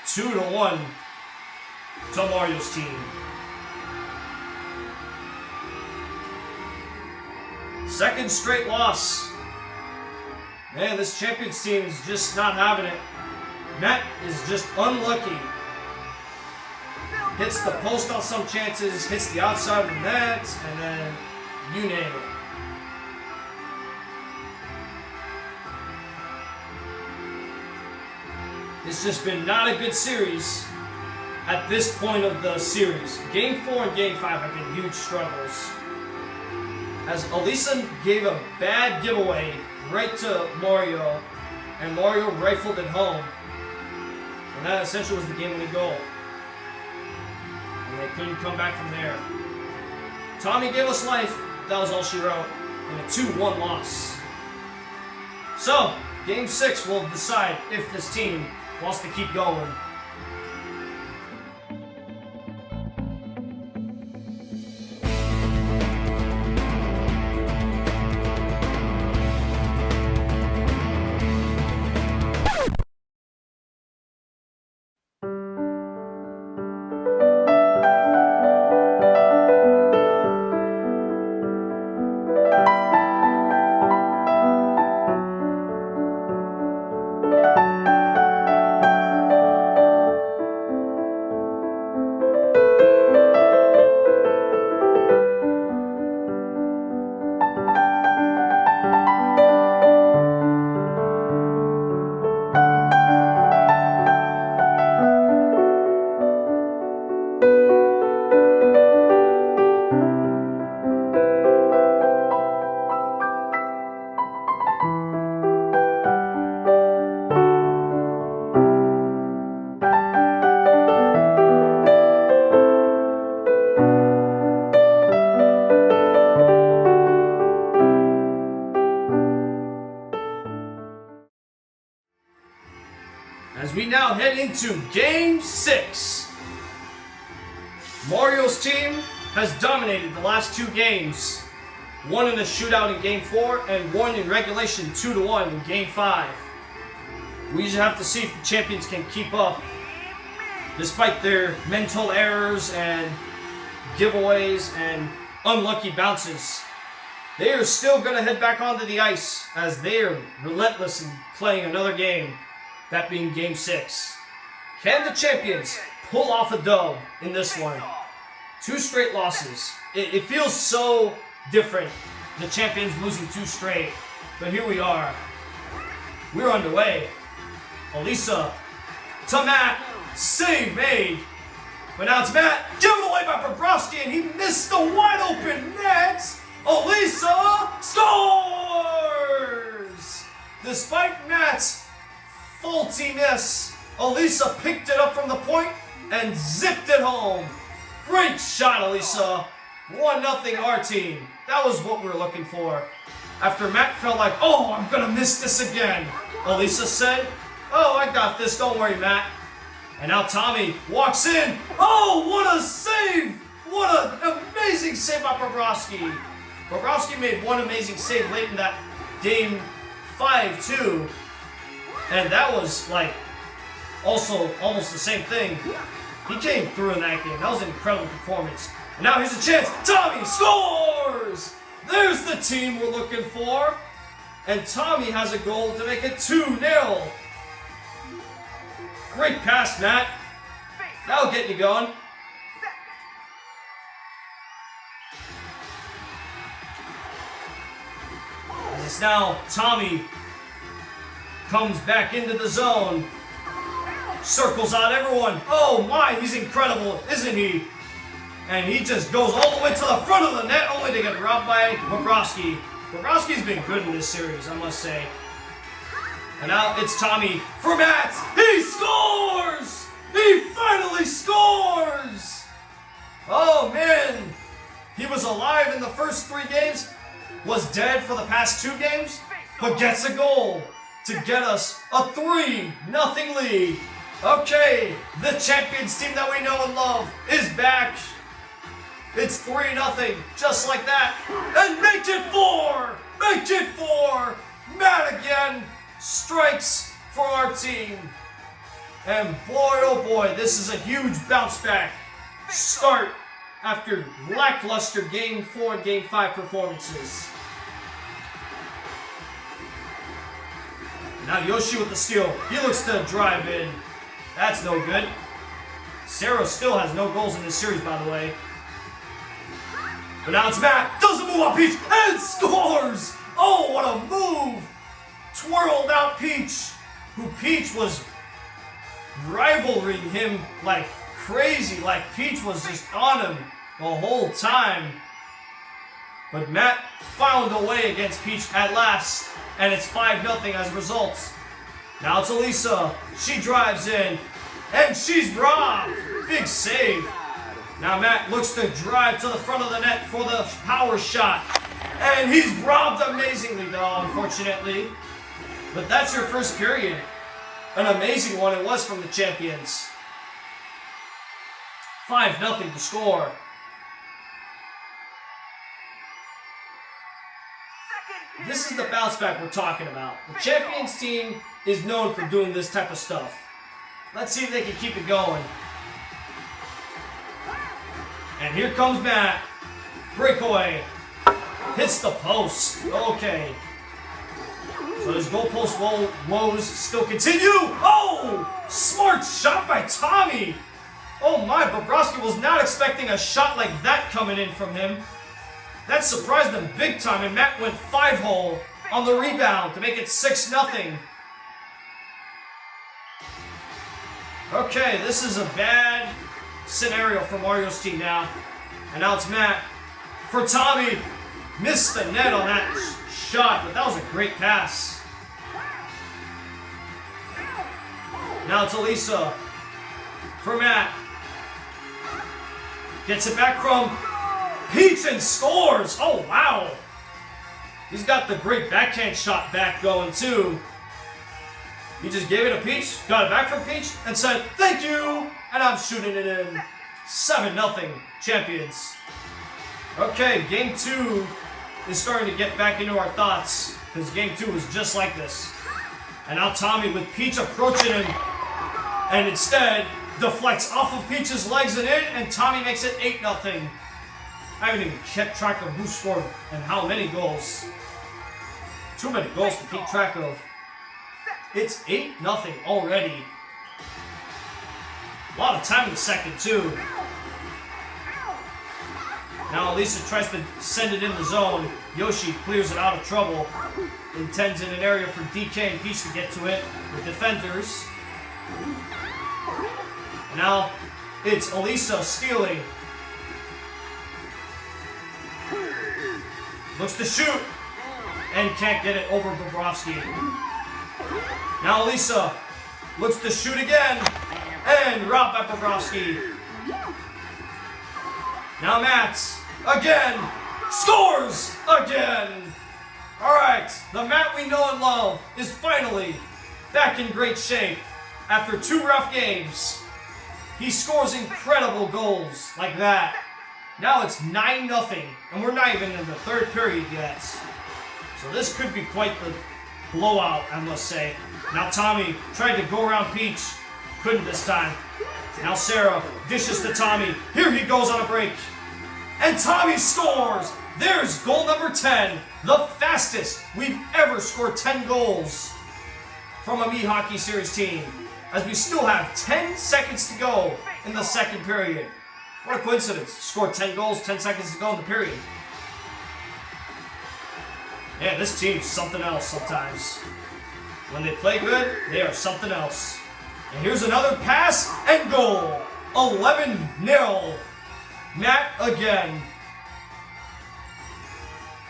A: 2-1 to Mario's team. Second straight loss. Man, this champions team is just not having it. Matt is just unlucky. Hits the post on some chances, hits the outside of the net, and then you name it. It's just been not a good series at this point of the series. Game 4 and Game 5 have been huge struggles. As Elisa gave a bad giveaway right to Mario, and Mario rifled it home. And that essentially was the game-winning goal. And they couldn't come back from there. Tommy gave us life. That was all she wrote. In a 2-1 loss. So, Game 6 will decide if this team wants to keep going. as we now head into Game 6. Mario's team has dominated the last 2 games. One in a shootout in Game 4 and one in regulation 2-1 in Game 5. We just have to see if the champions can keep up despite their mental errors and giveaways and unlucky bounces. They are still going to head back onto the ice as they are relentless in playing another game, that being Game 6. Can the champions pull off a dub in this one? 2 straight losses. It feels so different, the champions losing 2 straight, but here we are. We're underway. Elisa to Matt, save made. But now it's Matt, given away by Bobrovsky, and he missed the wide open net. Elisa scores! Despite Matt's faultiness, Elisa picked it up from the point and zipped it home. Great shot, Elisa. 1-0 our team. That was what we were looking for. After Matt felt like, oh, I'm gonna miss this again, Elisa said, oh, I got this, don't worry, Matt. And now Tommy walks in. Oh, what a save! What an amazing save by Bobrovsky. Bobrovsky made one amazing save late in that Game 5 too. And that was like also almost the same thing. He came through in that game. That was an incredible performance. And now here's a chance. Tommy scores! There's the team we're looking for. And Tommy has a goal to make it 2-0. Great pass, Matt. That'll get you going. As it's now Tommy comes back into the zone. Circles out everyone. Oh my, he's incredible, isn't he? And he just goes all the way to the front of the net only to get robbed by Bobrovsky. Bobrovsky's been good in this series, I must say. And now it's Tommy for Matt. He scores! He finally scores! Oh man, he was alive in the first 3 games, was dead for the past 2 games, but gets a goal to get us a 3-0 lead. Okay, the champions team that we know and love is back. It's 3-0, just like that. And make it 4! Make it 4! Matt again strikes for our team. And boy, oh boy, this is a huge bounce back start after lackluster Game 4 and Game 5 performances. Now Yoshi with the steal. He looks to drive in. That's no good. Sarah still has no goals in this series, by the way. But now it's Matt. Doesn't move on Peach and scores! Oh, what a move! Twirled out Peach, who Peach was rivaling him like crazy. Like Peach was just on him the whole time. But Matt found a way against Peach at last. And it's 5-0 as a result. Now it's Elisa. She drives in. And she's robbed. Big save. Now Matt looks to drive to the front of the net for the power shot. And he's robbed amazingly though, unfortunately. But that's your first period. An amazing one it was from the champions. 5-0 to score. This is the bounce back we're talking about. The champions team is known for doing this type of stuff. Let's see if they can keep it going. And here comes Matt. Breakaway. Hits the post. Okay. So his goalpost woes still continue. Oh! Smart shot by Tommy. Oh my, Bobrovsky was not expecting a shot like that coming in from him. That surprised him big time, and Matt went 5-hole on the rebound to make it 6-0. Okay, this is a bad scenario for Mario's team now. And now it's Matt for Tommy. Missed the net on that shot, but that was a great pass. Now it's Elisa for Matt. Gets it back from Peach and scores. Oh, wow. He's got the great backhand shot back going, too. He just gave it to Peach, got it back from Peach, and said, "Thank you!" And I'm shooting it in. 7-0 champions. Okay, game 2 is starting to get back into our thoughts, because game 2 was just like this. And now Tommy with Peach approaching him, and instead deflects off of Peach's legs and in, and Tommy makes it 8-0. I haven't even kept track of who scored and how many goals. Too many goals to keep track of. It's 8-0 already. A lot of time in the second, too. Now Elisa tries to send it in the zone. Yoshi clears it out of trouble. Intends in an area for DK and Peach to get to it with defenders. Now it's Elisa stealing. Looks to shoot and can't get it over Bobrovsky. Now Elisa looks to shoot again and robbed by Bobrovsky. Now Matt again scores again. All right, the Matt we know and love is finally back in great shape after 2 rough games. He scores incredible goals like that. Now it's 9-0, and we're not even in the third period yet. So this could be quite the blowout, I must say. Now Tommy tried to go around Peach. Couldn't this time. Now Sarah dishes to Tommy. Here he goes on a break. And Tommy scores! There's goal number 10. The fastest we've ever scored 10 goals from a Mii Hockey Series team. As we still have 10 seconds to go in the second period. What a coincidence. Scored 10 goals, 10 seconds to go in the period. Yeah, this team's something else sometimes. When they play good, they are something else. And here's another pass and goal. 11-0. Matt again.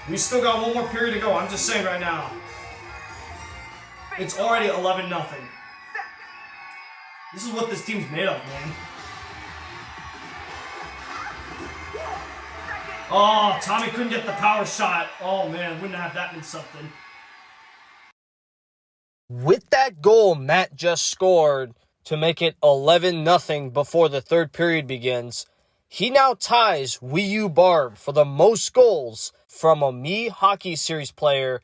A: We still got one more period to go. I'm just saying right now. It's already 11-0. This is what this team's made of, man. Oh, Tommy couldn't get the power shot. Oh, man, wouldn't have that been something.
B: With that goal Matt just scored to make it 11-0 before the third period begins, he now ties Wii U Barb for the most goals from a Mii Hockey Series player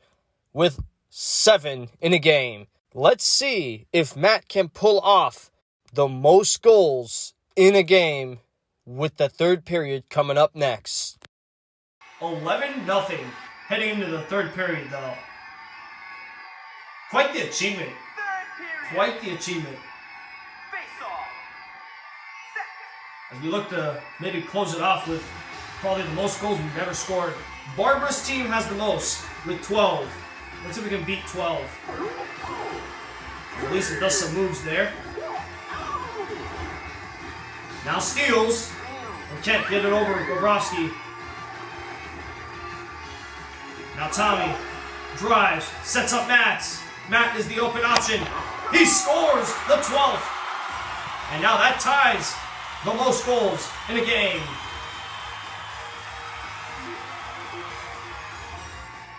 B: with 7 in a game. Let's see if Matt can pull off the most goals in a game with the third period coming up next.
A: 11-0 heading into the third period, though. Quite the achievement. Quite the achievement. As we look to maybe close it off with probably the most goals we've ever scored. Barbara's team has the most with 12. Let's see if we can beat 12. Elisa does some moves there. Now steals. And can't get it over Bobrovsky. Now Tommy drives, sets up Matt. Matt is the open option. He scores the 12th. And now that ties the most goals in a game.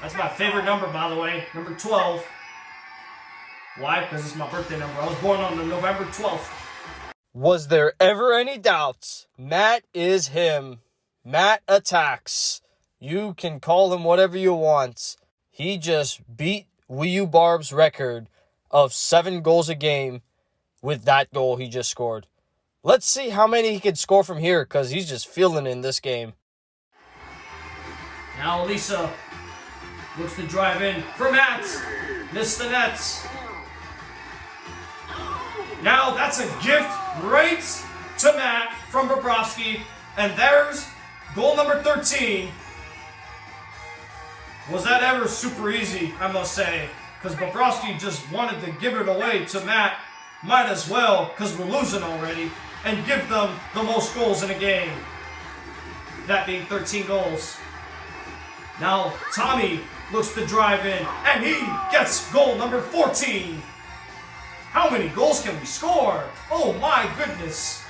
A: That's my favorite number, by the way, number 12. Why? Because it's my birthday number. I was born on the November 12th.
B: Was there ever any doubts? Matt is him. Matt attacks. You can call him whatever you want. He just beat Wii U Barb's record of 7 goals a game with that goal he just scored. Let's see how many he can score from here, because he's just feeling it in this game.
A: Now Elisa looks to drive in for Matt. Missed the nets. Now that's a gift right to Matt from Bobrovsky. And there's goal number 13. Was that ever super easy, I must say. Because Bobrovsky just wanted to give it away to Matt. Might as well, because we're losing already. And give them the most goals in a game. That being 13 goals. Now Tommy looks to drive in. And he gets goal number 14. How many goals can we score? Oh my goodness.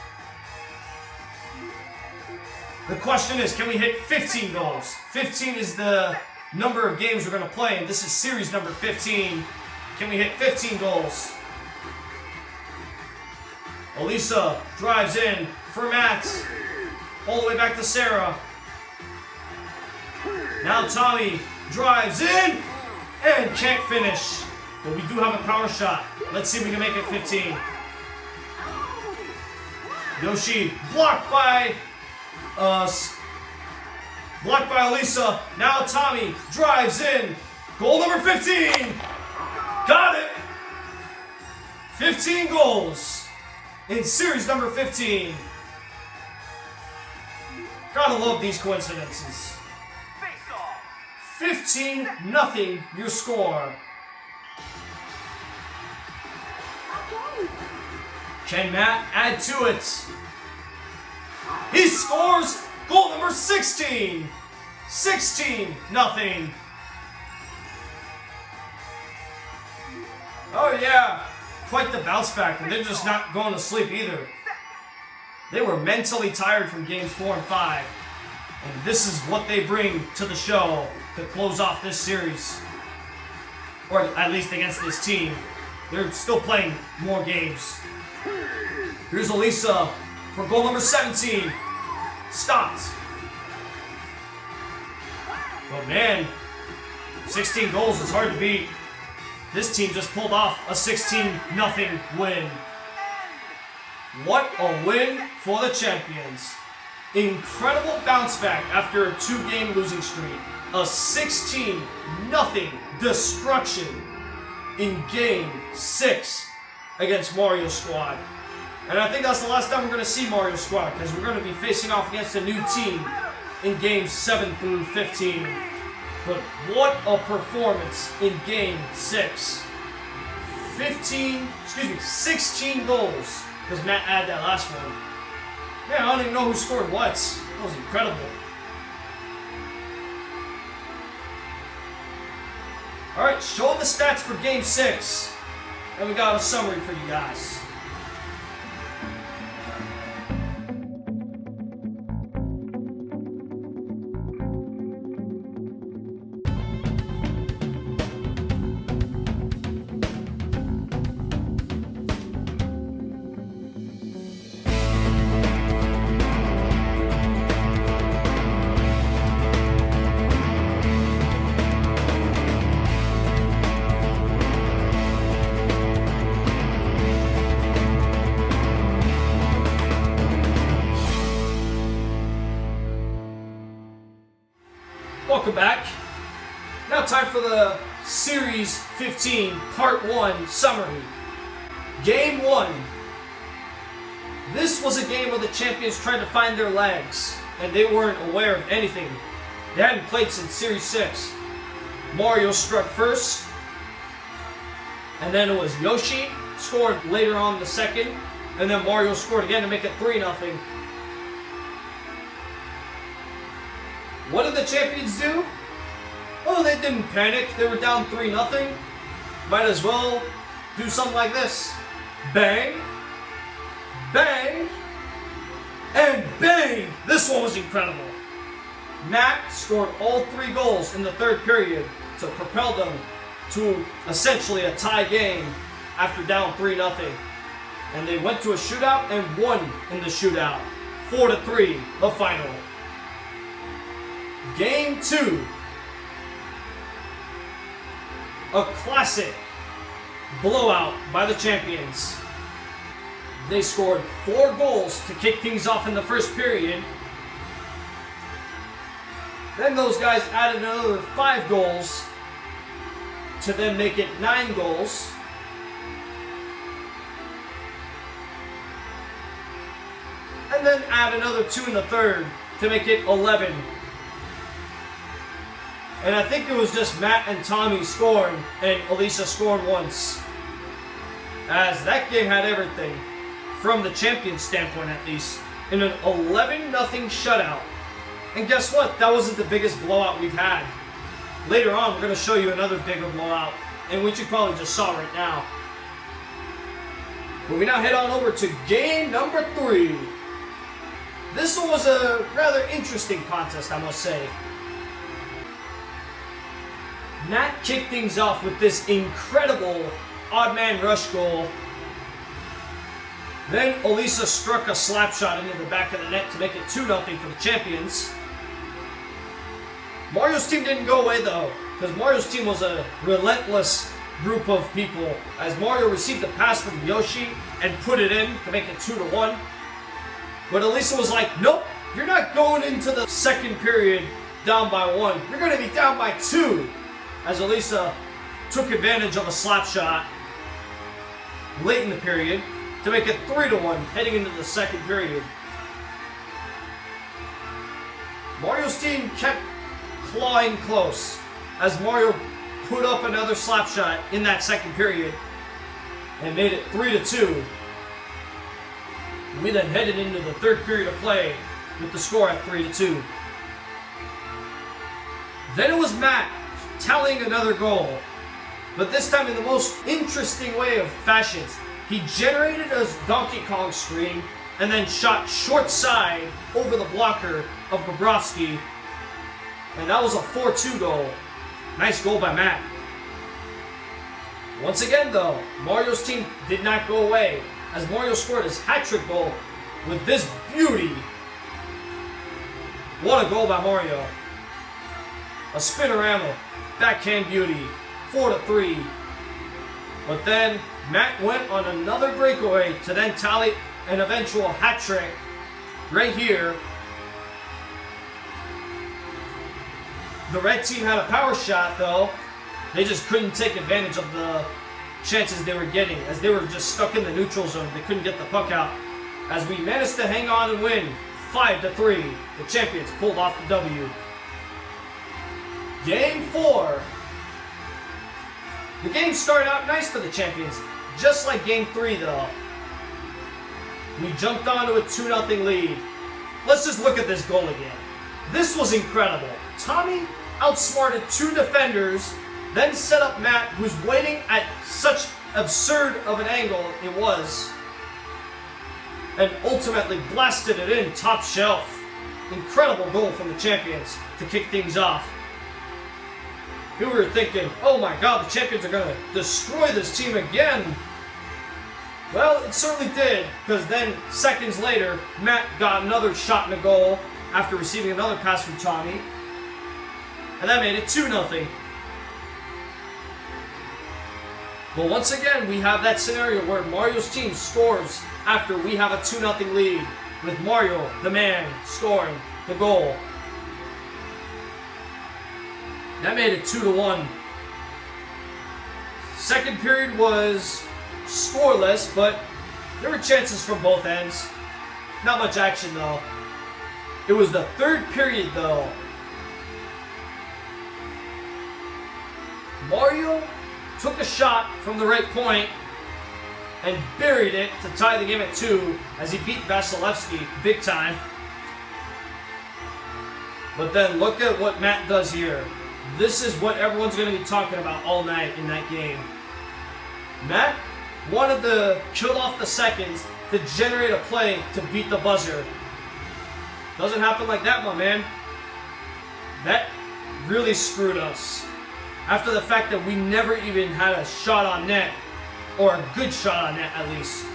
A: The question is, can we hit 15 goals? 15 is the number of games we're going to play, and this is series number 15. Can we hit 15 goals? Elisa drives in for Matt. All the way back to Sarah. Now Tommy drives in and can't finish. But we do have a power shot. Let's see if we can make it 15. Yoshi blocked by Elisa. Now Tommy drives in. Goal number 15. Got it. 15 goals in series number 15. Gotta love these coincidences. 15-0 your score. Can Matt add to it? He scores goal number 16. 16-0. Oh yeah, quite the bounce back, and they're just not going to sleep either. They were mentally tired from games 4 and 5, and this is what they bring to the show to close off this series, or at least against this team. They're still playing more games. Here's Elisa for goal number 17. Stopped. But man, 16 goals is hard to beat. This team just pulled off a 16-0 win. What a win for the champions. Incredible bounce back after a 2-game losing streak. A 16-0 destruction in Game 6 against Mario's squad. And I think that's the last time we're going to see Mario's squad, because we're going to be facing off against a new team in Games 7 through 15. But what a performance in Game 6. 16 goals. Because Matt added that last one. Man, I don't even know who scored what. That was incredible. Alright, show the stats for Game 6. And we got a summary for you guys. Welcome back. Now time for the Series 15 Part 1 summary. Game 1. This was a game where the champions tried to find their legs, and they weren't aware of anything. They hadn't played since Series 6. Mario struck first, and then it was Yoshi scored later on the second, and then Mario scored again to make it 3-0. What did the champions do? Oh, they didn't panic. They were down 3-0. Might as well do something like this. Bang, bang, and bang! This one was incredible. Matt scored all 3 goals in the third period to propel them to essentially a tie game after down 3-0. And they went to a shootout and won in the shootout. 4-3, the final. Game 2. A classic blowout by the champions. They scored 4 goals to kick things off in the first period. Then those guys added another 5 goals to then make it 9 goals. And then add another 2 in the third to make it 11. And I think it was just Matt and Tommy scoring, and Elisa scored once. As that game had everything, from the champion standpoint at least, in an 11-0 shutout. And guess what? That wasn't the biggest blowout we've had. Later on, we're going to show you another bigger blowout, and which you probably just saw right now. But we now head on over to game number 3. This one was a rather interesting contest, I must say. Matt kicked things off with this incredible odd man rush goal. Then Elisa struck a slap shot into the back of the net to make it 2-0 for the champions. Mario's team didn't go away though, because Mario's team was a relentless group of people, as Mario received a pass from Yoshi and put it in to make it 2-1. But Elisa was like, nope, you're not going into the second period down by 1. You're going to be down by 2. As Elisa took advantage of a slap shot late in the period to make it 3-1 heading into the second period. Mario's team kept clawing close as Mario put up another slap shot in that second period and made it 3-2. We then headed into the third period of play with the score at 3-2. Then it was Matt tallying another goal, but this time in the most interesting way of fashions. He generated a Donkey Kong screen and then shot short side over the blocker of Bobrovsky, and that was a 4-2 goal. Nice goal by Matt. Once again though, Mario's team did not go away, as Mario scored his hat-trick goal with this beauty. What a goal by Mario. A spinorama, backhand beauty, 4-3. But then Matt went on another breakaway to then tally an eventual hat-trick right here. The red team had a power shot though. They just couldn't take advantage of the chances they were getting, as they were just stuck in the neutral zone. They couldn't get the puck out. As we managed to hang on and win 5-3, the champions pulled off the W. Game 4. The game started out nice for the champions, just like Game 3 though. We jumped onto a 2-0 lead. Let's just look at this goal again. This was incredible. Tommy outsmarted 2 defenders, then set up Matt, who's waiting at such absurd of an angle it was, and ultimately blasted it in top shelf. Incredible goal from the champions to kick things off. We were thinking, oh my god, the champions are going to destroy this team again. Well, it certainly did, because then seconds later, Matt got another shot in the goal after receiving another pass from Tommy, and that made it 2-0. But once again, we have that scenario where Mario's team scores after we have a 2-0 lead, with Mario, the man, scoring the goal. That made it 2-1. Second period was scoreless, but there were chances from both ends. Not much action though. It was the third period though. Mario took a shot from the right point and buried it to tie the game at 2 as he beat Vasilevskiy big time. But then look at what Matt does here. This is what everyone's going to be talking about all night in that game. Matt wanted to kill off the seconds to generate a play to beat the buzzer. Doesn't happen like that, my man. That really screwed us. After the fact that we never even had a shot on net, or a good shot on net at least.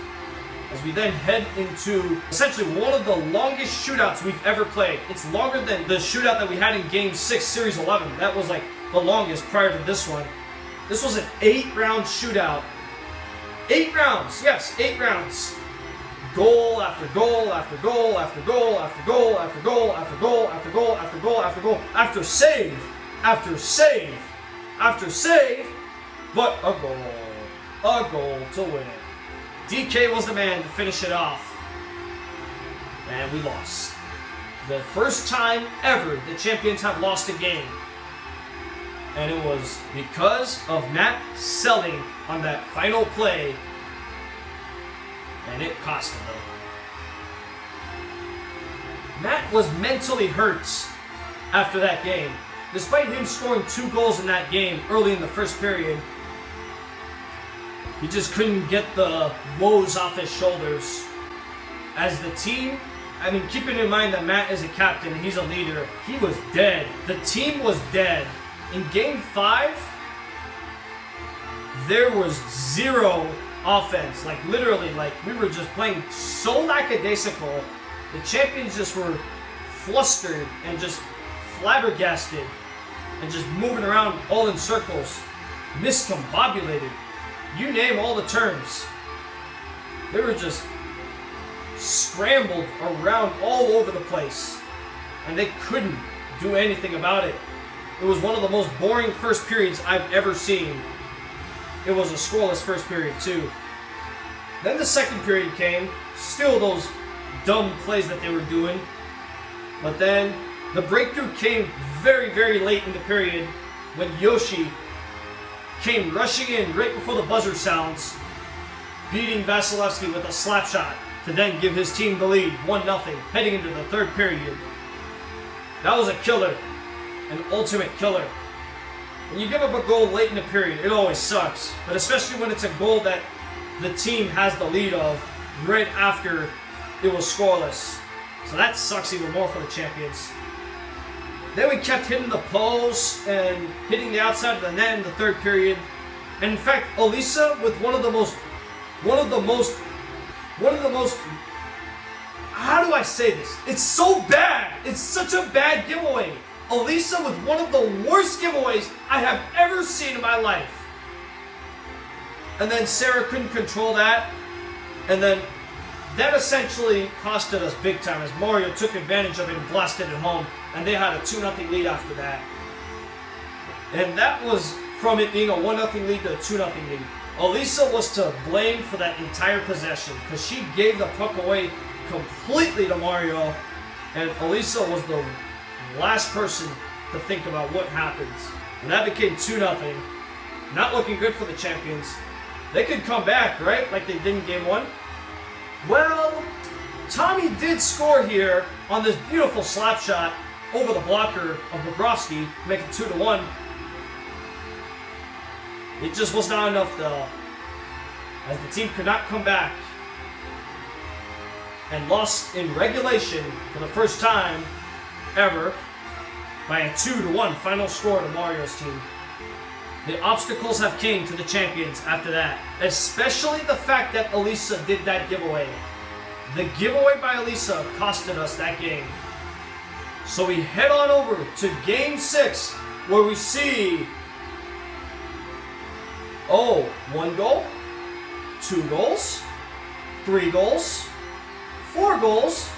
A: As we then head into essentially one of the longest shootouts we've ever played. It's longer than the shootout that we had in Game 6, Series 11. That was like the longest prior to this one. This was an 8-round shootout. 8 rounds, yes, 8 rounds. Goal after goal after goal after goal after goal after goal after goal after goal after goal after goal after save after save after save, but a goal to win it. DK was the man to finish it off, and we lost. The first time ever the champions have lost a game, and it was because of Matt selling on that final play, and it cost him though. Matt was mentally hurt after that game. Despite him scoring 2 goals in that game early in the first period, he just couldn't get the woes off his shoulders. As the team, I mean, keeping in mind that Matt is a captain, he's a leader, he was dead. The team was dead. In Game 5, there was 0 offense. Like literally, like we were just playing so lackadaisical. The champions just were flustered and just flabbergasted and just moving around all in circles, miscombobulated. You name all the terms. They were just scrambled around all over the place, and they couldn't do anything about it. It was one of the most boring first periods I've ever seen. It was a scoreless first period too. Then the second period came, still those dumb plays that they were doing, but then the breakthrough came very, very late in the period when Yoshi came rushing in right before the buzzer sounds, beating Vasilevskiy with a slap shot to then give his team the lead, 1-0, heading into the third period. That was a killer, an ultimate killer. When you give up a goal late in the period, it always sucks, but especially when it's a goal that the team has the lead of right after it was scoreless. So that sucks even more for the champions. Then we kept hitting the post and hitting the outside of the net in the third period. And in fact, Elisa with one of the most, how do I say this? It's so bad. It's such a bad giveaway. Elisa with one of the worst giveaways I have ever seen in my life. And then Sarah couldn't control that. And then that essentially costed us big time as Mario took advantage of it and blasted it home. And they had a 2-0 lead after that. And that was from it being a 1-0 lead to a 2-0 lead. Elisa was to blame for that entire possession because she gave the puck away completely to Mario. And Elisa was the last person to think about what happens. And that became 2-0. Not looking good for the champions. They could come back, right? Like they did in game 1. Well, Tommy did score here on this beautiful slap shot over the blocker of Bobrovsky, make it 2-1. It just was not enough though, as the team could not come back and lost in regulation for the first time ever by a 2-1 final score to Mario's team. The obstacles have came to the champions after that, especially the fact that Elisa did that giveaway. The giveaway by Elisa costed us that game. So we head on over to Game 6, where we see, 1 goal, 2 goals, 3 goals, 4 goals,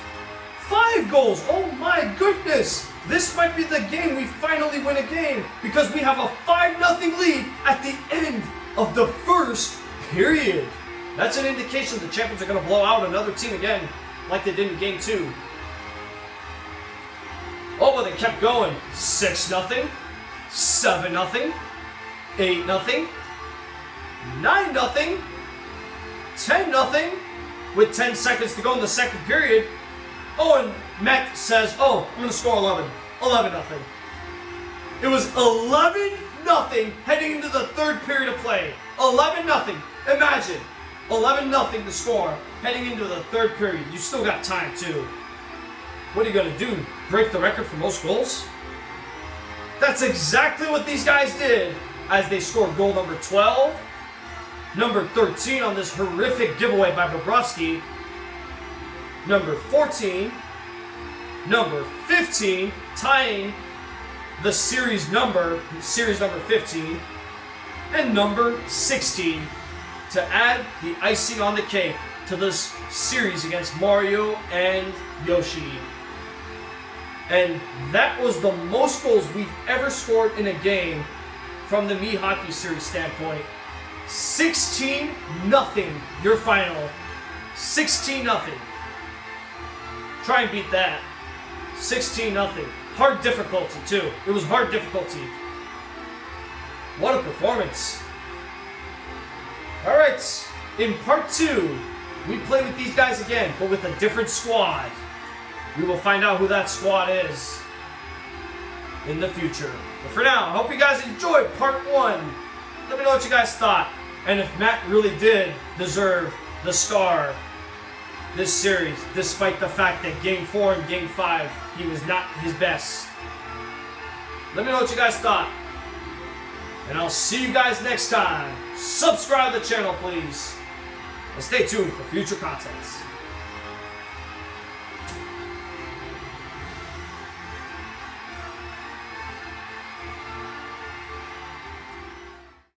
A: 5 goals. Oh my goodness! This might be the game we finally win a game because we have a 5-0 lead at the end of the first period. That's an indication the champions are going to blow out another team again like they did in Game 2. Oh, but they kept going. 6-0, 7-0, 8-0, 9-0, 10-0, with 10 seconds to go in the second period. Oh, and Matt says, I'm going to score 11. 11-0. It was 11-0 heading into the third period of play. 11-0. Imagine. 11-0 to score heading into the third period. You still got time, too. What are you going to do? Break the record for most goals? That's exactly what these guys did as they scored goal number 12, number 13 on this horrific giveaway by Bobrovsky, number 14, number 15, tying the series number 15, and number 16 to add the icing on the cake to this series against Mario and Yoshi. And that was the most goals we've ever scored in a game from the Mii Hockey Series standpoint. 16-0, your final. 16-0. Try and beat that. 16-0. Hard difficulty, too. It was hard difficulty. What a performance. Alright, in part 2, we play with these guys again, but with a different squad. We will find out who that squad is in the future. But for now, I hope you guys enjoyed part 1. Let me know what you guys thought. And if Matt really did deserve the star this series, despite the fact that Game 4 and Game 5, he was not his best. Let me know what you guys thought. And I'll see you guys next time. Subscribe to the channel, please. And stay tuned for future contests.